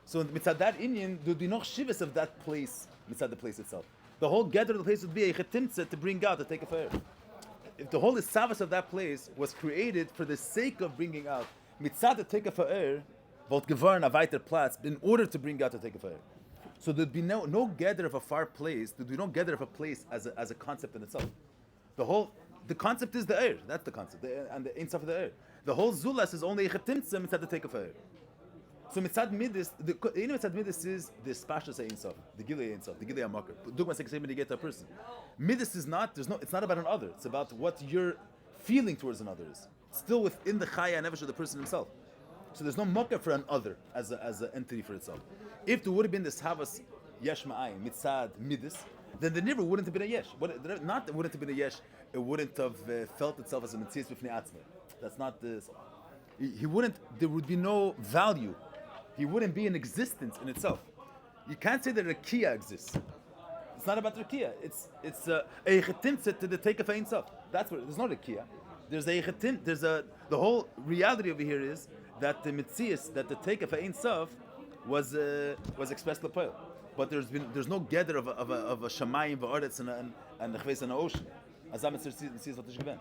So mitzad that Inyan, there would be no shivas of that place, mitzad the place itself. The whole gather of the place would be a chetimtza to bring out to take a fire. If the whole Esavus of that place was created for the sake of bringing out, mitzad to take a fire, volt gevarn a weiter Platz, in order to bring out to take a fire. So there'd be no gather of a far place, there'd be no gather of a place as a concept in itself. The concept is the air, that's the concept, and the inside of the air. The whole Zulas is only a chetimtza mitzad to take a fire. So mitzad midis, the mitzad midis is the spashas ein sof, the gilei ein sof, the gilei amakar. Dugma sekesem to get to a person. Midis is not. It's not about an other. It's about what your feeling towards another is. It's still within the chaya and nefesh of the person himself. So there's no makar for an other as an entity for itself. If there would have been this havas yesh ma'ayin mitzad midis, then the nivra wouldn't have been a yesh. Not it wouldn't have been a yesh. It wouldn't have felt itself as a mitzvah b'fnei atzmei. That's not this. He wouldn't. There would be no value. He wouldn't be in existence in itself. You can't say that Rakia exists. It's not about Rakia. It's a chetimtzet to the take of Ein Sof. That's what. There's no Rakia. There's a chetim. The whole reality over here is that the mitzias, that the take of Ein Sof was expressed l'poel. But there's no gather of a shamayim v'aretz and the chveis and the ocean. Azam mitzias what is given.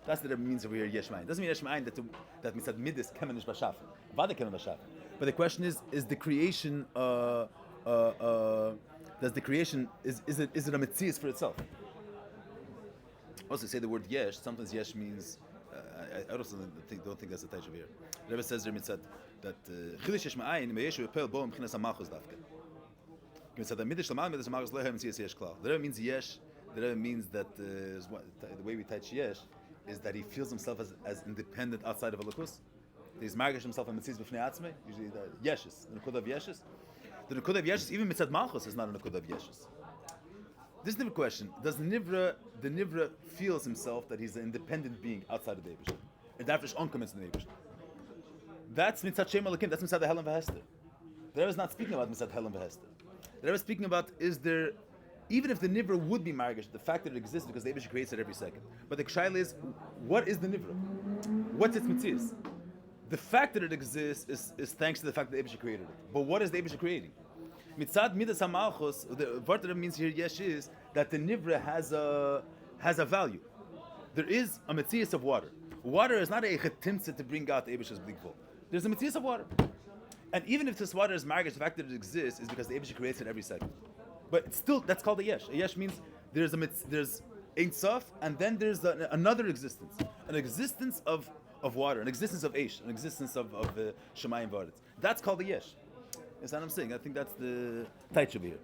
That's what it means over here. Yesh ma'ayin. Doesn't mean yesh ma'ayin that mitzad midis kemen ish b'shaf. Vada kemen b'shaf. But the question is the creation does the creation is it a mitzias for itself? Also say the word yesh. Sometimes yesh means I also don't think that's the touch over here. The Rebbe says there mitzad that chilish yesh ma'ayin meyesh v'pel bo m'chinas hamachos dafka. Mitzad midish lamal midish hamachos lehem mitzias yesh klal. The Rebbe means yesh. The Rebbe means that the way we touch yesh is that he feels himself as independent outside of a lukus. He's margish himself in mitzvahs b'fnei atzmei. Usually the yeshes, the nukud of yeshes. The nukud of yeshes, even mitzad malchus, is not a nukud of yeshes. This is the question: does the nivra feels himself that he's an independent being outside of the Eibush, and therefore oncomments in the Eibush? That's mitzad shem alakim. That's mitzad the Helen v'hester. The Rebbe is not speaking about mitzad Helen v'hester. The Rebbe is speaking about even if the nivra would be margish, the fact that it exists because the Eibush creates it every second. But the k'shayla is, what is the nivra? What's its mitzvahs? The fact that it exists is thanks to the fact that the Eibush created it. But what is the Eibush creating? Mitzad midas hamalchus, the word that means here yesh is that the nivra has a value. There is a mitzvah of water. Water is not a chetimtza to bring out the Eibush's blikvul. There's a mitzvah of water. And even if this water is margish, the fact that it exists is because the Eibush creates it every second. But it's still, that's called a yesh. A yesh means there's Ein Sof, and then there's another existence. An existence of water, an existence of Eish, an existence of Shemayim V'aretz. That's called a yesh. That's what I'm saying. I think that's the taich over here.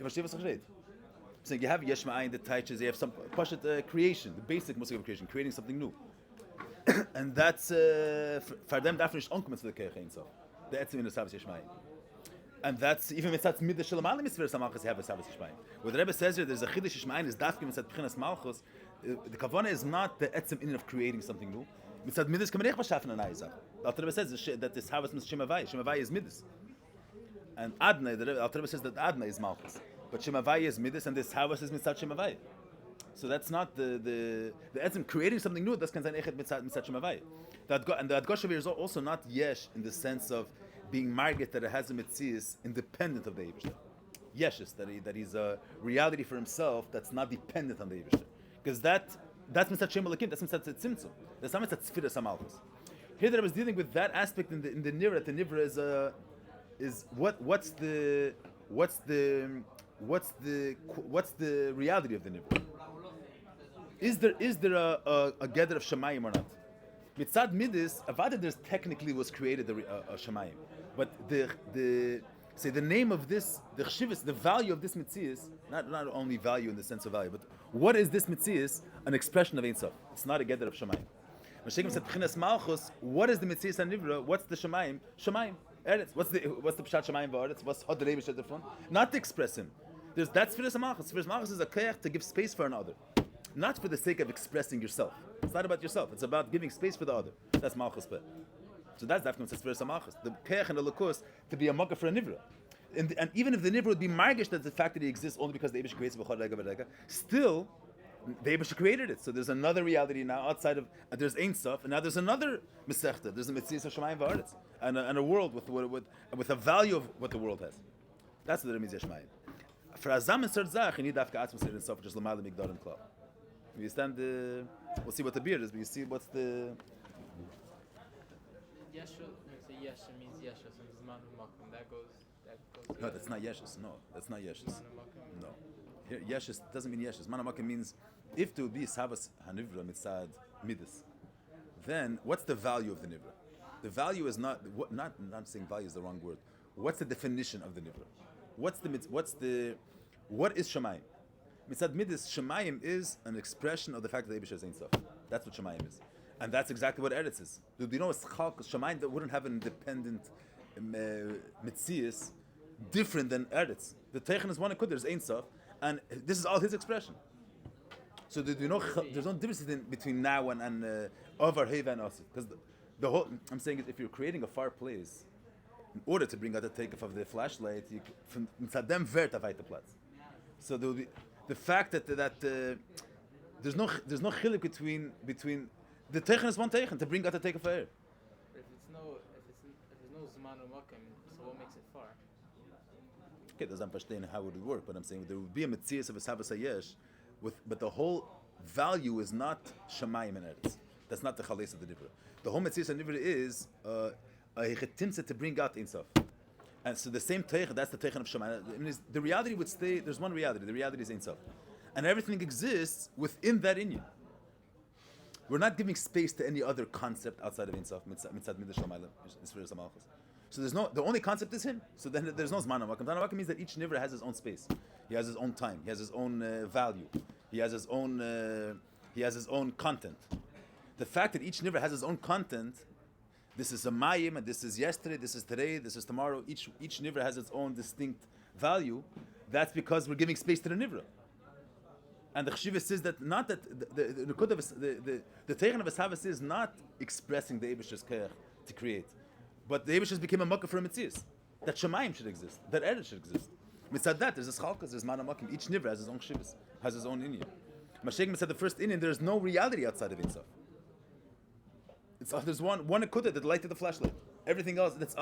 I'm saying you have yesh ma'ayin, the taiches, you have some pashat creation, the basic musik of creation, creating something new. And that's, for them, that's not onkommen to the Keich Ein Sof. The etzim in the Sabbos yesh ma'ayin. And that's even mitzat mid the shalom mitzvah samachos have a Sabbos yesh ma'ayin. What the Rebbe says here, there's a chiddush yesh ma'ayin is dafkim mitzat b'chinas malchus. The kavana is not the etzim in of creating something new. Mitzad midis kamerech b'shafen an ayizach. The Alter Rebbe says that this havas mitzvah shemavai. Shemavai is midis. And Adnai, the Alter Rebbe says that Adnai is malchus. But shemavai is midis, and this havas is mitzat shemavai. So that's not the etzim creating something new. That's kanzan echet mitzat shemavai. And the adgosh here is also not yesh in the sense of being marget that it has a mitzvahs independent of the Eibush. Yeshes that he's a reality for himself that's not dependent on the Eibush. Because that's mitzat shem alakim. That's mitzat tzimtzum. That's not mitzat tzfiras hamalchus. Here that I was dealing with that aspect in the nivra. The nivra is what's the reality of the nivra? Is there a gather of shemayim or not? Mitzad midis, avada there's technically was created a shemayim, but the say the name of this, the chshivas, the value of this mitzias, not only value in the sense of value, but what is this mitzias? An expression of Ein Sof. It's not a gather of Shemayim. Mashiach said, B'chinas Malchus, what is the mitzias hanivra? What's the Shemayim? Shemayim. Eretz. What's the Pshat Shemayim v'Eretz? What's Hod Reibish at the front? Not to express him. That's Tfilas Malchus. Tfilas Malchus is a koyach to give space for another. Not for the sake of expressing yourself. It's not about yourself. It's about giving space for the other. That's Malchus Peh. So that's Dafkim says Tfilas Malchus. The koyach and the Lakus to be a makkah for a nivra. And even if the nivra would be margish that the fact that he exists only because the Eibush creates v'chol rega v'rega, still the Eibush created it. So there's another reality now outside of there's Ein Sof, and now there's another Mesechta. There's a Metzias of Shemayim v'Aretz, and a world with a value of what the world has. That's what it means Shemayim. For Azam and Sartzach, you need Dafka Atzma Sir and Sof, which is Lamad Migdal and Klal. You understand we'll see what the beard is, but you see what's the
Yeshua, Yesha means Yeshua, so there's man who that goes.
No, that's not Yeshus. No, that's not Yeshus.
Manamakim.
No. Here, Yeshus doesn't mean Yeshus. Manamakim means if to be Sabas Hanivra Mitzad Midas, then what's the value of the Nivra? The value is not saying value is the wrong word. What's the definition of the Nivra? What is Shemayim? Mitzad Midas, Shemayim is an expression of the fact that the Eibush is Ein Sof. That's what Shemayim is. And that's exactly what Eretz is. Do you know Shemayim that wouldn't have an independent Metzias different than Eretz? The Teichen is one and there's Ein Sof, and this is all his expression. So there's no difference between now and Over Heva and Osif. Because the whole I'm saying is if you're creating a fireplace, in order to bring out the takeoff of the flashlight, you from Tzadem Vert of Platz. So there will be the fact that there's no chilik between the Teichen is one Teichen to bring out the takeoff of air.
If there's no Zman or Makim, so what makes it far?
Okay, doesn't understand how it would work, but I'm saying there would be a Metzias of a Sabas Hayesh, but the whole value is not Shemayim and Eretz. That's not the Chales of the Nivra. The whole Metzias of the Nivra is a Chetimsa to bring out Ein Sof. And so the same Teichen, that's the Teichen of Shemayim. I mean, the reality would stay, there's one reality, the reality is Ein Sof. And everything exists within that Inyan. We're not giving space to any other concept outside of Ein Sof, Mitzad Midah Shalmayla, Isfir Samalchus. So the only concept is him. So then there's no Zman HaMakom. Zman HaMakom means that each Nivra has his own space. He has his own time. He has his own value. He has his own content. The fact that each Nivra has his own content, this is a Mayim, and this is yesterday, this is today, this is tomorrow. Each Nivra has its own distinct value. That's because we're giving space to the Nivra. And the Chshiva says that not that the Teichen of Eshavas is not expressing the Eibish's Keach to create, but the Eibish's became a Makkah for a Metzias. That Shemayim should exist, that Eretz should exist. Mitzad that, there's a Chalkas, there's Mana Makim. Each Nivra has his own Chshivas, has his own Inyan. Mashiach said the first Inyan, there's no reality outside of Ein Sof. There's one Akudah that lighted the flashlight. Everything else, there's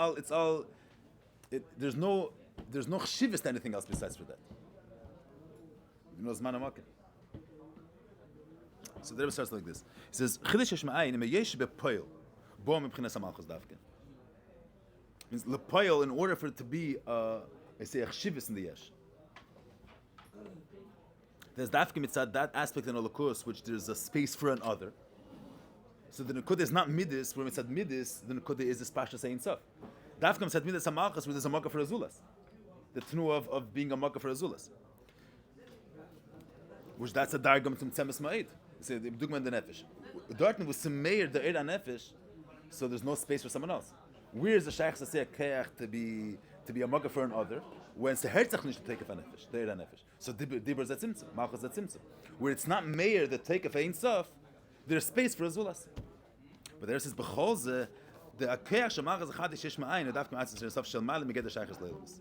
no Chshivas to anything else besides for that. You know, it's Mana Makim. So the Rebbe starts like this. He says, "Chidesh yesh ma'ayin im yesh bepoil, bo mebchinas hamalchus davken." Means lepoil in order for it to be I say a chshivus in the yesh. There's davken mitzad that aspect in Holocaust which there's a space for another. So the nekudah is not midis. Where mitzad midis, the nekudah is the spasha saying stuff. Davken mitzad midis hamalchus where there's a makkah for azulas. The tnu of being a makkah for azulas. Which that's a dargam to tzemes ma'id. So the dugman the nefesh. Dortmund was semeir the eir nefesh, so there's no space for someone else. Where is the shaykh to say a keach to be a makkah for another when it's the herzach nish to take a nefesh, the eir nefesh. So dibur zat tzimtzum, malchus zat tzimtzum. Where it's not meir the take of ein sof, there's space for azulas. But there says b'chol the keach shemalchus achadish yesh ma'ayin adaf k'matzis yourself shel malim meged the shaykh's leilus.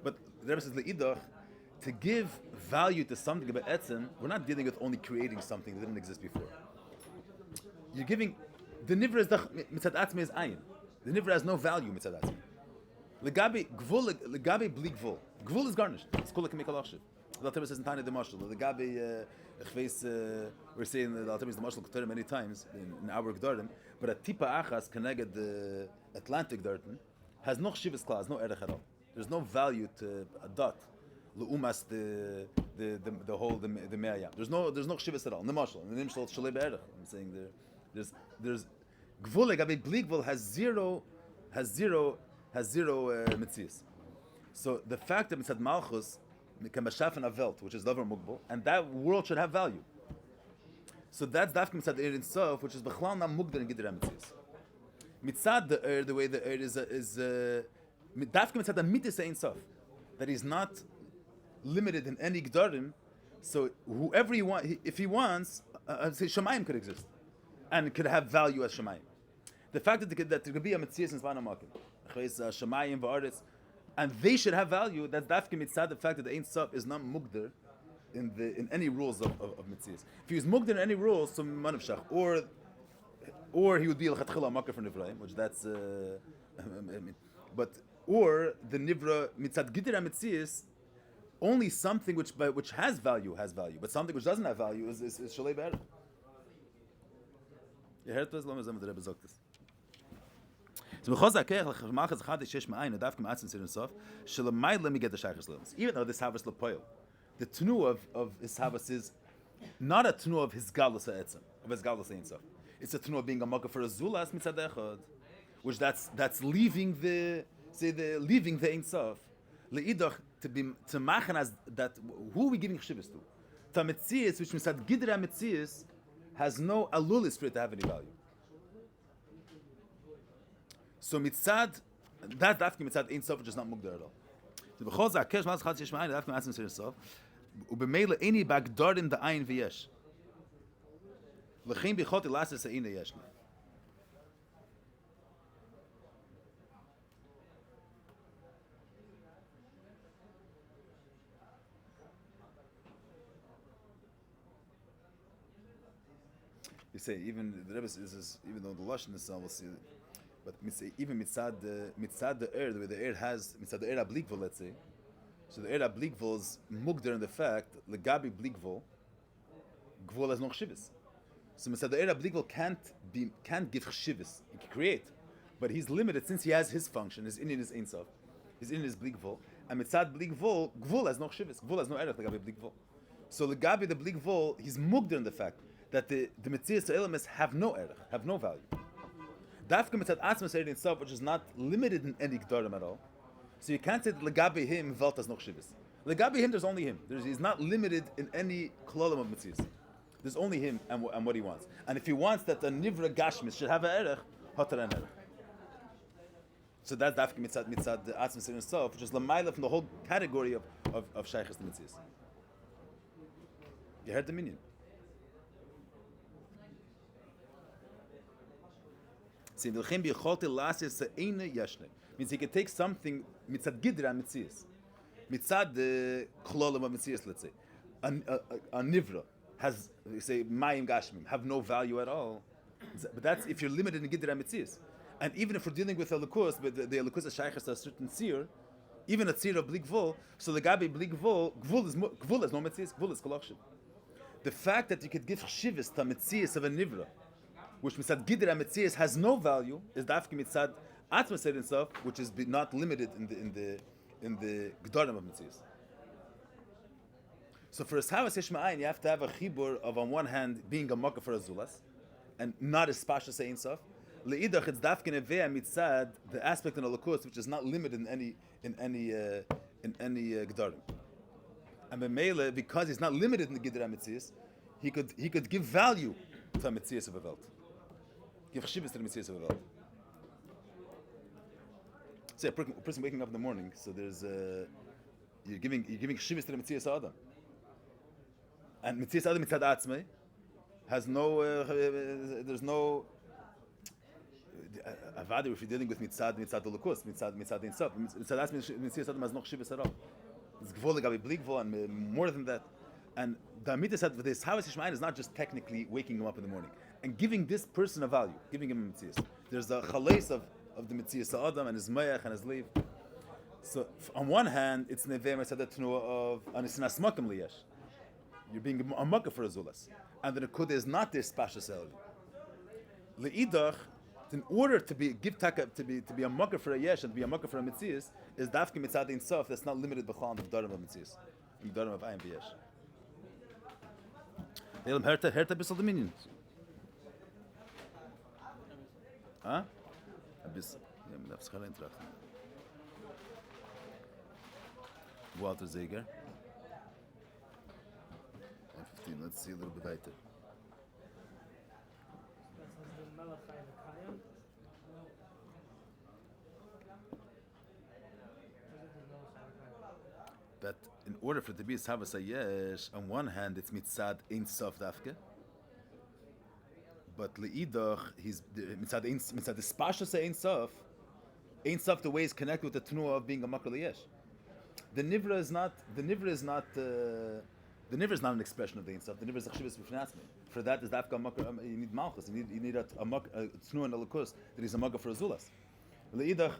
But the Rebbe says leidach. To give value to something about etzem, we're not dealing with only creating something that didn't exist before. You're giving the nivra is mitzad atzmi is ayin. The nivra has no value mitzad atzmi. Legabi gvul legabi bli gvul. Gvul is garnished. It's called like a mekalachshiv. The Alter says in Tanya the Mashal. Legabi we're saying the Alter is the Mashal Torah many times in our Gdardim, but a tipa achas connected the Atlantic Darton has no chshivas class, no erech at all. There's no value to a dot. L'umas the whole the me'aya. There's no chshivas at all. Nemashal, the name shel shalei be'erech. I'm saying there's gvul legabe bli gvul has zero mitzias. So the fact that mitzad malchus can beschaffen a welt, which is davar mugbal, and that world should have value. So that's dafka mitzad the Ein Sof, which is bechlal not mugdar in gidra mitzvahs. Mitzad the way the is dafka mitzad the mitzvah Ein Sof, that he's not limited in any gdarim. So whoever he wants, if he wants, say Shemayim could exist and could have value as Shemayim. The fact that there could be a mitzvah in Zvan HaMakim, Shemayim v'aretz, and they should have value. That's dafka mitzad the fact that the Ein Sof is not mugdar in any rules of mitzvahs. If he was mugdar in any rules, so manavshach, or he would be l'chatchila makar for nivraim, which that's but or the nivra mitzad gidra mitzvahs. Only something which has value, but something which doesn't have value is shalei be'er. You heard this? Lo mezem the Rebbe zok this. So because zakeh l'chmachas chadish shesh ma'ayin adavka ma'atzin sirin sof shalamayid let me get the shaychus levels. Even though this havas lepoil, the tnu of his havas is not a tnu of his galus ha'etzem, of his galus ein sof. It's a tnu of being a makkah for a zulas mitzad echad, which that's leaving the ein sof. Leidach to machen as that who are we giving chshivas to? To metzias, which means that gidra metzias has no alulis for it to have any value. So mitzad that dafki mitzad ein sof, which is not mugdar at all. So b'chol zakesh mas chad shishma'ayin dafki ma'atzim sir sof u'b'meila eni bagdarim da ayin v'yesh l'chein b'choti lasses ha'ina yeshna. You say even the Rebbe is even though the lashon is we'll see, but even mitzad the air, the way the air has mitzad the air ablikvol, let's say, so the air ablikvol is mugder in the fact legabi blikvol gvol has no chshivas. So mitzad the air ablikvol can't give chshivas. He can create, but he's limited since he has his function. His Inyan is ein sof, his Inyan is blikvol, and mitzad blikvol gvol has no chshivas. Gvol has no erech legabi blikvol. So legabi the blikvol he's mugder in the fact that the mitzvahs to elements have no erech, have no value. Dafka mitzad atzmas in itself, which is not limited in any gdarim at all. So you can't say that legabi him velt has no chshivas. Legabi him, there's only him. He's not limited in any klolim of mitzvahs. There's only him and what he wants. And if he wants that the nivra gashmis should have an erech, hotar and erech. So that's dafka mitzad atzmas in itself, which is lamayla from the whole category of shaychus to mitzvahs. You heard the minion. Means he can take something mitzad gidra mitzias, mitzad the klolim of mitzias, let's say, a nivra has, we say, mayim gashmim, have no value at all. But that's if you're limited in gidra mitzias. And even if we're dealing with a lukus, but the lukus is shaychas to a certain tzir, even a tzir of blikvol, so the gabi blikvol, gvul is no mitzias, gvul is kolachshim. The fact that you could give chshivas to mitzias of a nivra, which mitzad gidra mitzias has no value, is dafki mitzad atzmas itself, which is not limited in the gdarim of mitzias. So for a savas yishma'ayin, you have to have a chibur of on one hand being a makkah for a zulas, and not a spasha ein sof. Leidach it's dafki nevea mitzad the aspect in a lakus which is not limited in any gdarim. And b'meile, because he's not limited in the gidra mitzias, he could give value to a mitzias of a welt. Give chshivas to the mitzvahs of the world. Say a person waking up in the morning, so there's you're giving chshivas to the mitzvahs of Adam, and mitzvahs Adam mitzad atzmei has no there's no avadu if you're dealing with mitzad ulukus mitzad ein sof mitzad atzmei mitzvahs Adam has no chshivas at all. It's gvol legabi blikvol and more than that. And the mitzvah said for this havas yishma'ayin is not just technically waking him up in the morning and giving this person a value, giving him a mitzvahs. There's a chales of the mitzvahs Adam and his mayach and his lev. So on one hand, it's neveh mitzad tnuah of anisnas makom liyesh. You're being a makkah for a zulas, and the nekudah is not this spashas elvi. Leidach, in order to be a makkah for a yesh and to be a makkah for a mitzvahs, is dafki mitzad ein sof that's not limited b'chol the darim of mitzvahs, the darim of ayin v'yesh. Elam herta bisal dominions. Huh? A bissel. Ja, man darf sich allein trachten. Walter Zeger. 15. Let's see a little bit later. That in order for it to be a Savas Hayesh, on one hand it's mitzad Ein Sof Dafke, but Le'idach, he's mitzad the Spashas Ein Sof, the way he's connected with the Tnuah of being a Makar Le'yesh. The Nivra is not an expression of the Ein Sof. The Nivra is a Chshivas B'fnei. For that is Dafka Makar. You need Malchus. You need a Tnuah and a Lukus that is a Makar for Azulas. Le'idach.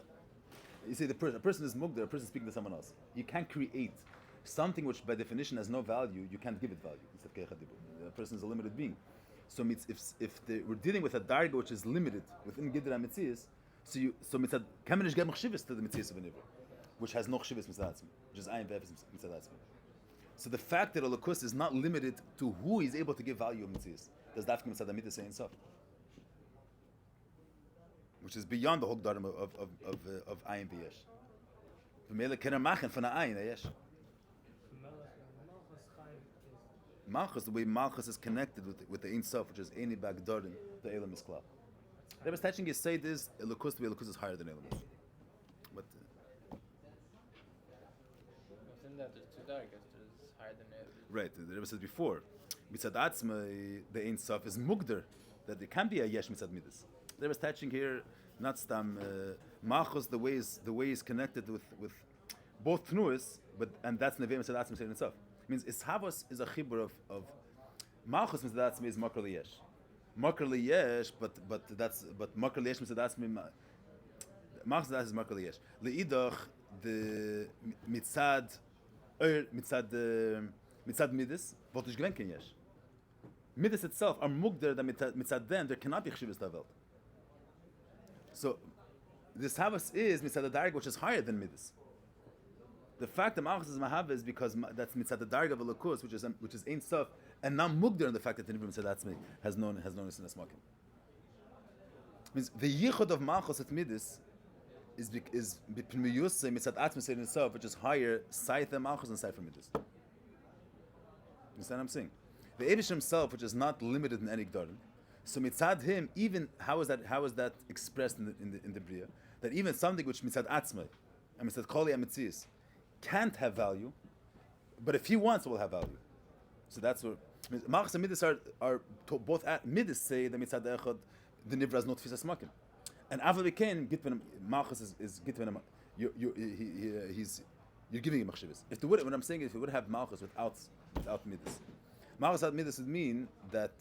You see, a person is mugdar, a person is speaking to someone else. You can't create something which, by definition, has no value. You can't give it value. A person is a limited being. So, we're dealing with a darga which is limited within Gidra Metzias, so mitzad kamenish gem chshivas to the Metzias of a nivra, which has no chshivas mitzad, which is ayin ve'efes mitzad. So the fact that a lokus is not limited to who is able to give value of Metzias, does dafka mitzad amit say in sof, which is beyond the whole dharma of ayin v'yesh. V'mele kener machen from ayin v'yesh. Malchus, the way Malchus is connected with the Ein Sof, which is Eini Bagdarin, the Elam Isklal. The Rebbe's teaching is say this, Elokus, the way Elokus is higher than Elam is. But
within that, there's two dargas. There's higher than Elam.
Right, the Rebbe said before, Mitzad Atzma, the Ein Sof is Mugder, that there can be a Yesh Mitzad Midas. The Rebbe's teaching here, not Stam, Malchus, the way is connected with both Tnuas, and that's Nevei Mitzad Atzma Ein Sof. Means Ishavos is a chibur of Malchus means that's me is Makar Liyesh. Makar Liyesh, but Makar Liyesh means that's me. Malchus that is Makar Liyesh. Leidach the mitzad midas voltish glenken yesh. Midas itself are mugder that mitzad them there cannot be chshivas davelt. So this Havas is mitzad the darg which is higher than midas. The fact that Malchus is Mahava is because that's mitzad the darga of a lakus, which is Ein Sof, and not mugder in the fact that the Nivra mitzad Atzmi has known this in a smoking. Means the yichud of Malchus at Midas is b'pnimiyus mitzad Atzmi in itself, which is higher Seif than Malchus and Seif Midas. You understand what I'm saying? The Eibush himself, which is not limited in any gdarim, so mitzad him, even how is that expressed in the Bria? That even something which mitzad Atzmi and mitzad Koli Amitzias can't have value, but if he wants, it will have value. So that's what Malchus and Midas are both at Midas say that mitzad echad the nivra is not tfisas makim, and Avla Bekain Gitven Malchus is Gitven you're giving him machshivas. What I'm saying is if you would have Malchus without Midas, Malchus without Midas would mean that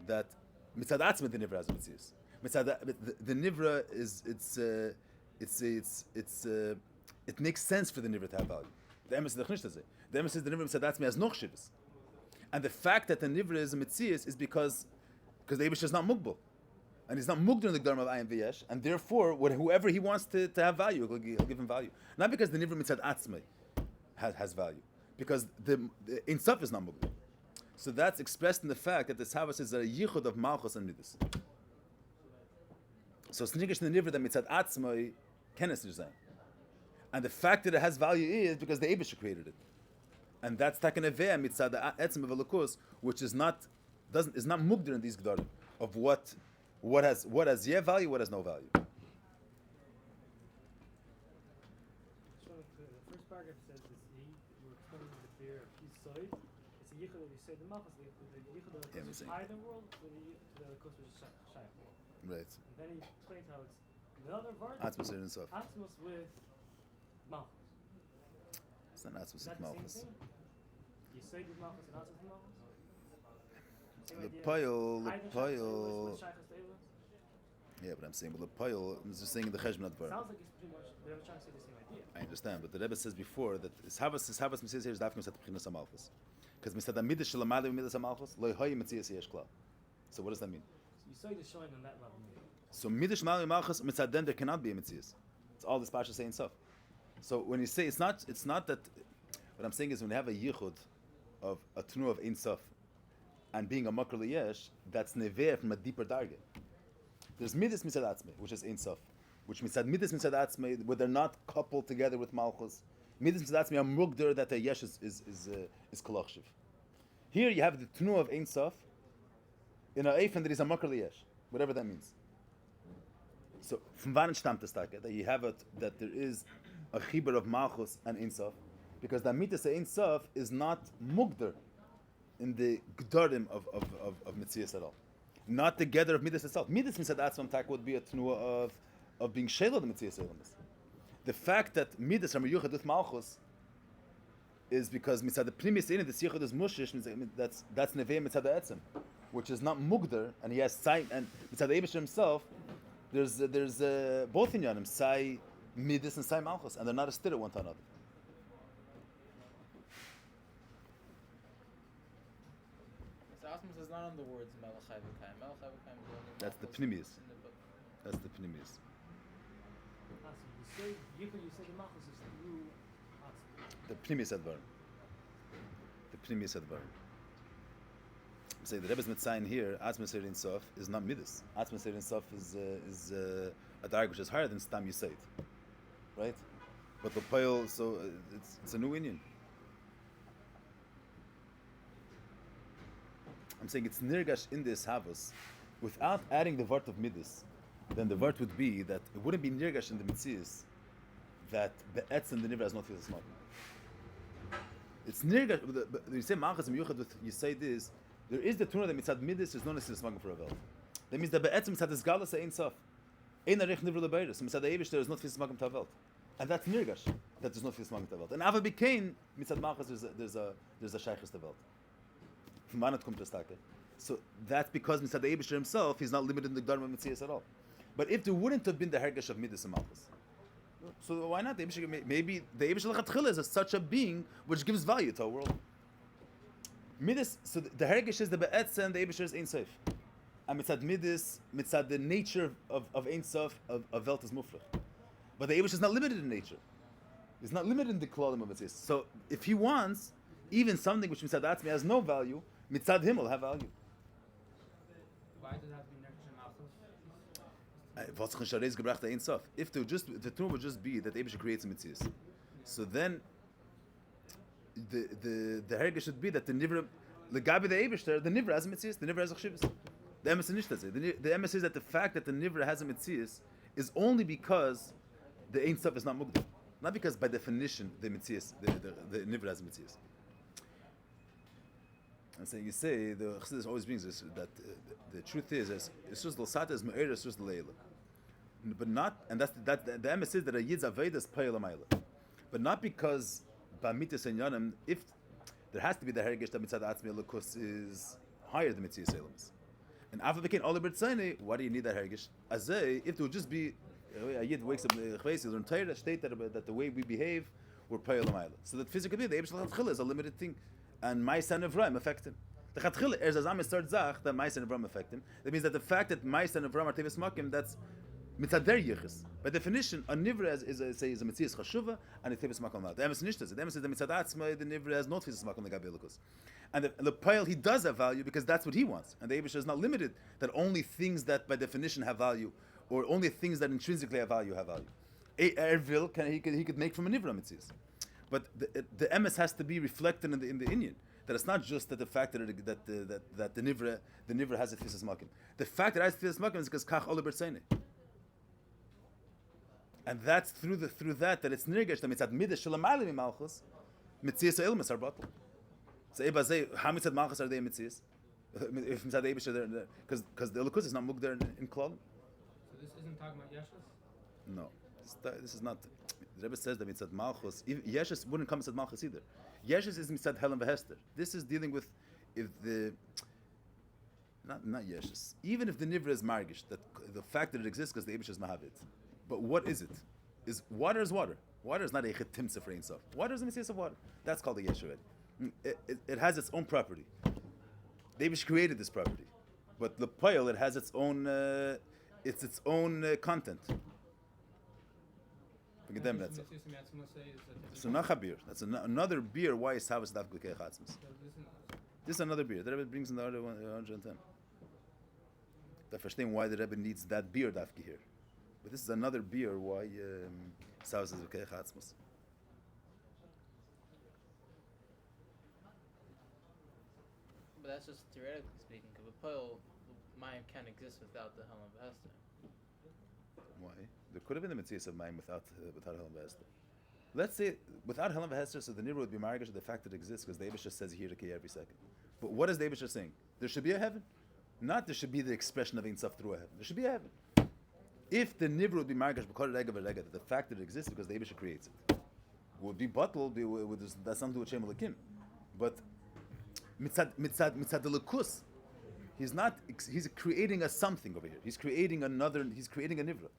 mitzad atzma the nivra has mitzias. Mitzad the nivra is it makes sense for the nivra to have value. The emes is the chnishtazeh. The emes is the nivra mitzad atzmi has no chshivas, and the fact that the nivra is a mitzias is because the Eibush is not mugbal, and he's not mugdar in the gdar of ayin v'yesh, and therefore whoever he wants to have value, he'll give him value. Not because the nivra mitzad atzmi has value, because the Ein Sof is not mugdar. So that's expressed in the fact that the Savas is a yichud of Malchus and Midas. So snigish the nivra that mitzad atzmi kenes nizayim. And the fact that it has value is because the Eibush created it, and that's taken aveh mitzad etzem of elokus, which is not mugdir in these gedarim of what has value, what has no value.
The first paragraph says that we're explaining the beer of his side. It's a yichud that we say the malchus, the yichud of the higher than world, to the elokus which is shaykh world.
Right.
And then he explains how it's the other part.
Atmos and stuff.
Atmos with malchus.
It's not Atmos with
Is that
Malchus.
the same thing? You say with malchus and Atmos with malchus?
The pile. Yeah, but I'm saying, the pile. I'm just saying the cheshbon not the
Sounds like it's pretty much they're trying to say the same idea.
I understand, but the Rebbe says before that Havas Mitzvah here is dafkim set b'chinas Malchus, because Mitzvah Midas Shalamadu Midas Malchus loy hoy Mitzvah yesh klal. So what does that mean?
So you say the shine on that level.
So Midas Shalamadu Malchus Mitzvah then there cannot be a Mitzvah. It's all this Pasha saying stuff. So when you say it's not that. What I'm saying is when you have a yichud of a tnu of Ein Sof and being a makar liyesh, that's neveh from a deeper darget. There's midas mitzad atzmei, which is Ein Sof, which mitzad midas mitzad atzmei, where they're not coupled together with malchus. Midas mitzad atzmi are mugder that the yesh is kolachshiv. Here you have the tnu of Ein Sof in a eif and there is a makar liyesh, whatever that means. So from wann stammt das that you have it that there is a chibur of malchus and Ein Sof, because the midas Ein Sof is not mugder in the gdorim of Metzias at all. Not the gather of midas itself. Midas mitzad atzmam tak would be a tnuah of being shelo the Metzias Elamis. The fact that midas are meyuchad with malchus is because mitzad the primis in the sichud is mushish. That's nevei mitzad etzem, which is not mugder, and he has sai, and mitzad the Eibush himself. There's both inyanim, sai midas and sai malchus, and they're not a stira one to another.
So Asmus is not on the words Melachai V'Kaim. Melachai V'Kaim is only
That's the
Malchus
pnimis.
in the book.
That's the pnimis.
You say the Malchus is through Atzmi.
The pnimis advar. The pnimis advar. Say the Rebbe's mitzayin here, Atzma Seir Ein Sof is not midas. Atzma Seir Ein Sof is a dark which is higher than Stam Yisayt, right? But the pile, so it's a new Indian. I'm saying it's nirgash in this havas, without adding the vart of midas. Then the vart would be that it wouldn't be nirgash in the mitzias that the etz and the nivra has not feel smart. It's nirgash. You say machas miyuchad with you say this. There is the tuna that mitzad midas is known as the smagam for a vel. That means that be'etzim mitzad is galas Ein Sof. Ein arich nivra lebeiris. Mitzad the Eibush there is not feel smagam tavel, and that's nirgash that there's not feel smagam tavel. And ava became mitzad machas there's a shaychus tavel. From manat kum testake. So that's because mitzad the Eibush himself he's not limited in the dharma mitzias at all. But if there wouldn't have been the hergesh of midas and malchus, so why not? Maybe the Eibush lechatchila is such a being which gives value to our world. Midas, so the hergesh is the be'etz and the Eibush is Ein Sof. And mitzad midas, mitzad the nature of Ein Sof, of Welt is mufrach. But the Eibush is not limited in nature. He's not limited in the klolim of mitzvahs. So if he wants, even something which mitzad atzmi has no value, mitzad him will have value.
Why does it have to be next to Malchus?
If the tune would just be that the Eibush creates a mitzvahs, so then the hergesh should be that the nivra legabi the Eibush there, the nivra has a mitzvahs, the nivra has a chshivas. The emes is nicht the emes is that the fact that the nivra has a mitzvahs is only because the Ein Sof is not mugdal, not because by definition the mitzvahs the nivra has a mitzvahs. And so you say the Hachassidus always brings this that the truth is it's just l'sata is me'er, it's just leila, but not, and that's the emes is that a yid's aveda is payel amayla, but not because b'mitzvahs and Inyonim, if there has to be the hergesh that mitzad atzmi elokus is higher than mitzvahs elamis. And after became all the b'tzayne, why do you need that hergesh? Azay, if it would just be a yid wakes up in the chveis, learn Torah, state that the way we behave, we're payel amayla. So that physically the Eibush lechatchila is a limited thing. And Ma'aser Nevraim affect him. The Chatchila is azam start zach that Ma'aser Nevraim affect him. That means that the fact that Ma'aser Nevraim are tevis makim, that's mitzad der yichus. By definition, a nivra is a mitzias chashuva and a tevis makom. The emes nishtas. The emes is the mitzad atzma. The nivra has not tevis makom legabelukus. And the pile he does have value because that's what he wants. And the Eibush is not limited that only things that by definition have value or only things that intrinsically have value have value. Ervil he could make from a nivra mitzias. But the emes has to be reflected in the Indian. That it's not just that the fact that the nivra has a thisas makim. The fact that it has a thisas makim is because kach ola bertzeine. And that's through that it's nirgesh that mitzad midas shalamayli malchus mitzias ilmas are bottled. So ebazei how mitzad malchus are they mitzias? If mitzad eibush are there because the elokus is not mugder in klal.
So this isn't talking about Yeshus?
No, this is not. The Rebbe says that mitzad malchus, Yeshus wouldn't come mitzad malchus either. Yeshus is mitzad helen v'hester. This is dealing with if the not Yeshus. Even if the nivra is margish, that the fact that it exists because the Eibush is mahavit. But what is it? Is water is water. Water is not a chetimsa for Ein Sof. Water is a mitzvah of water. That's called a yeshua. It has its own property. The Eibush created this property, but the pile it has its own content. So not a beer. That's another beer. Why is Havas dafka kechatzmas? This is another beer. The Rebbe brings in the other 110. To understand why the Rebbe needs that beer dafka here. But this is another beer. Why Havas is kechatzmas?
But that's just theoretically speaking. Because Mayim can't exist without the Helam V'Hester.
Why? There could have been a Metzias of Mayim without Helam V'Hester. Let's say without Helam V'Hester, so the Nibra would be margash the fact that it exists because the Eibush just says here to every second. But what is the Eibush saying? There should be a heaven. Not there should be the expression of Ein Sof through a heaven. There should be a heaven. If the Nibra would be margash b'kol rega v'rega, that the fact that it exists because the Eibush creates it, would be bottled. That's something to do with Shem Elokim. But mitzad the Lukus, he's creating a something over here. He's creating a Nivra.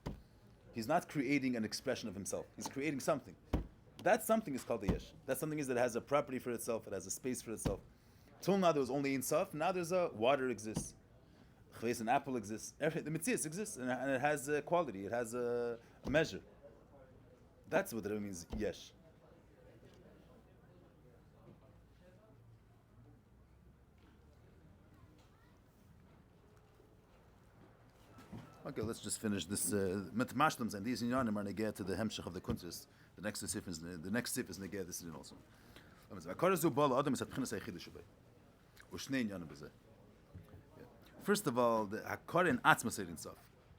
He's not creating an expression of himself. He's creating something. That something is called the Yesh. That something is that it has a property for itself, it has a space for itself. Till now there was only Ein Sof, now there's a water exists. An apple exists. The Metzias exists and it has a quality, it has a measure. That's what it means, Yesh. Okay, let's just finish this. Mit Mashlams and these Inyona are neged to the hemshech of the Kuntres. The next Seif is neged. This is it also. First of all, the Hakorin Atzmas Ein Sof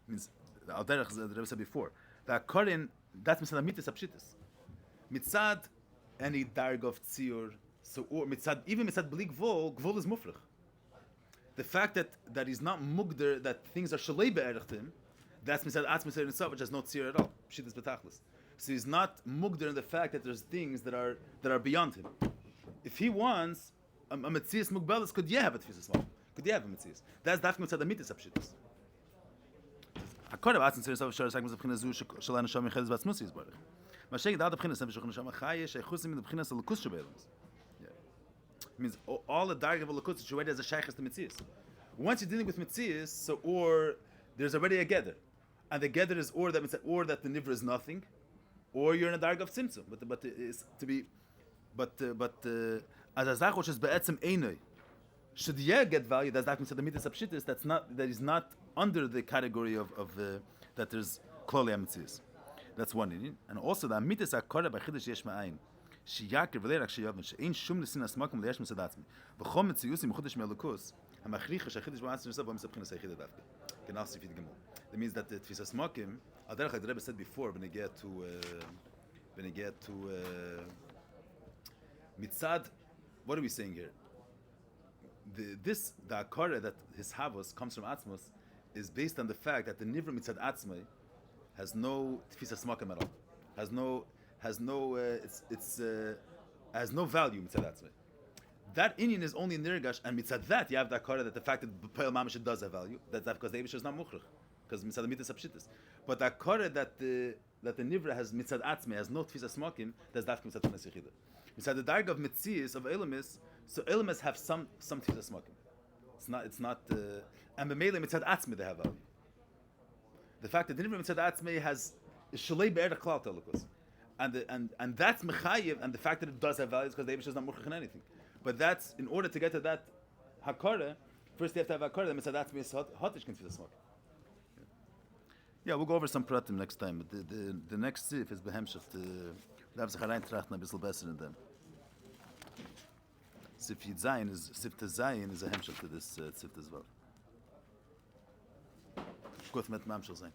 means al derech the Rebbe said before. The Hakorin that's mitzad amitis apshitis. Mitzad any darg of tziur. So or mitzad even mitzad bli gvul is mufrich. The fact that he's not mugder, that things are shalei be'erechtim, that's mitzad atzmas Ein Sof, which has no tzir at all. Pshitis betachlis. So he's not mugder in the fact that there's things that are beyond him. If he wants a metzias mugbelis, could you have a tefisas mal? Could you have a metzias? That's dafka mitzad amitis apshitis. Hakorav atzin tzir sof shor sagmas b'chinas zu shalana sham yichedes batzmus yizbarich. Masheg da'ad b'chinas nefesh shochin sham chayesh eichusim in b'chinas alukus shebelams. Means all the dark of a lakus situation as a shaykhs to mitzias. Once you're dealing with mitzias, so or there's already a gather, and the gather is or that the nivra is nothing, or you're in a dark of tzimtzum. But it's to be, but as a zach which is be'etzem einoi, should get value? That's not the mitzvah pshitis. That is not under the category of that there's klolei mitzias. That's one in it, and also the mitzvah akora b'chidush yesh ma'ayin. שיעקר ולרק שיובן שאין שום לסינס מקום ליש מצד עצמי וכל מציאות עם חודש מאלוקוס המכריח שהחידוש בעצם נוסף במספחין היחידה דווקא כנף ספית גמור. That means that the תפיסת סמוקים על דרך the Rebbe said before when they get to mitzad, what are we saying here? The akara that his havos comes from atzmos is based on the fact that the nivra mitzad atzmai has no tefisas smokim at all, has no value mitzad atzmai. That Inyan is only nirgash, and mitzad that you have the akara that the fact that Pa'il Mamish does have value, that's because the Eibush is not mukhrich, because mitzad mitzad apshitis. But the akara that the nivra has mitzad atzmai has no tefisas smokim, that's dafka mitzad tefisas yichida. Mitzad the darg of mitzias of elamis, so elamis have some tefisas smokim. It's not and b'meila mitzad atzmai they have value. The fact that the nivra mitzad atzmai has shalei be'er klal telukus. And that's mechayev, and the fact that it does have value is because the Eibush is not mukhrich in anything. But that's in order to get to that hakara. First, you have to have hakara. Then mitzad atzmai is hotish confused smoke. Yeah, we'll go over some pratim next time. But the next Seif is behemshach to have sich hereintrachten a bissel besser in them. Seif Yitzayin is Seif Tezayin is a hemshach to this Seif as well. Gut mit Mamshel sein.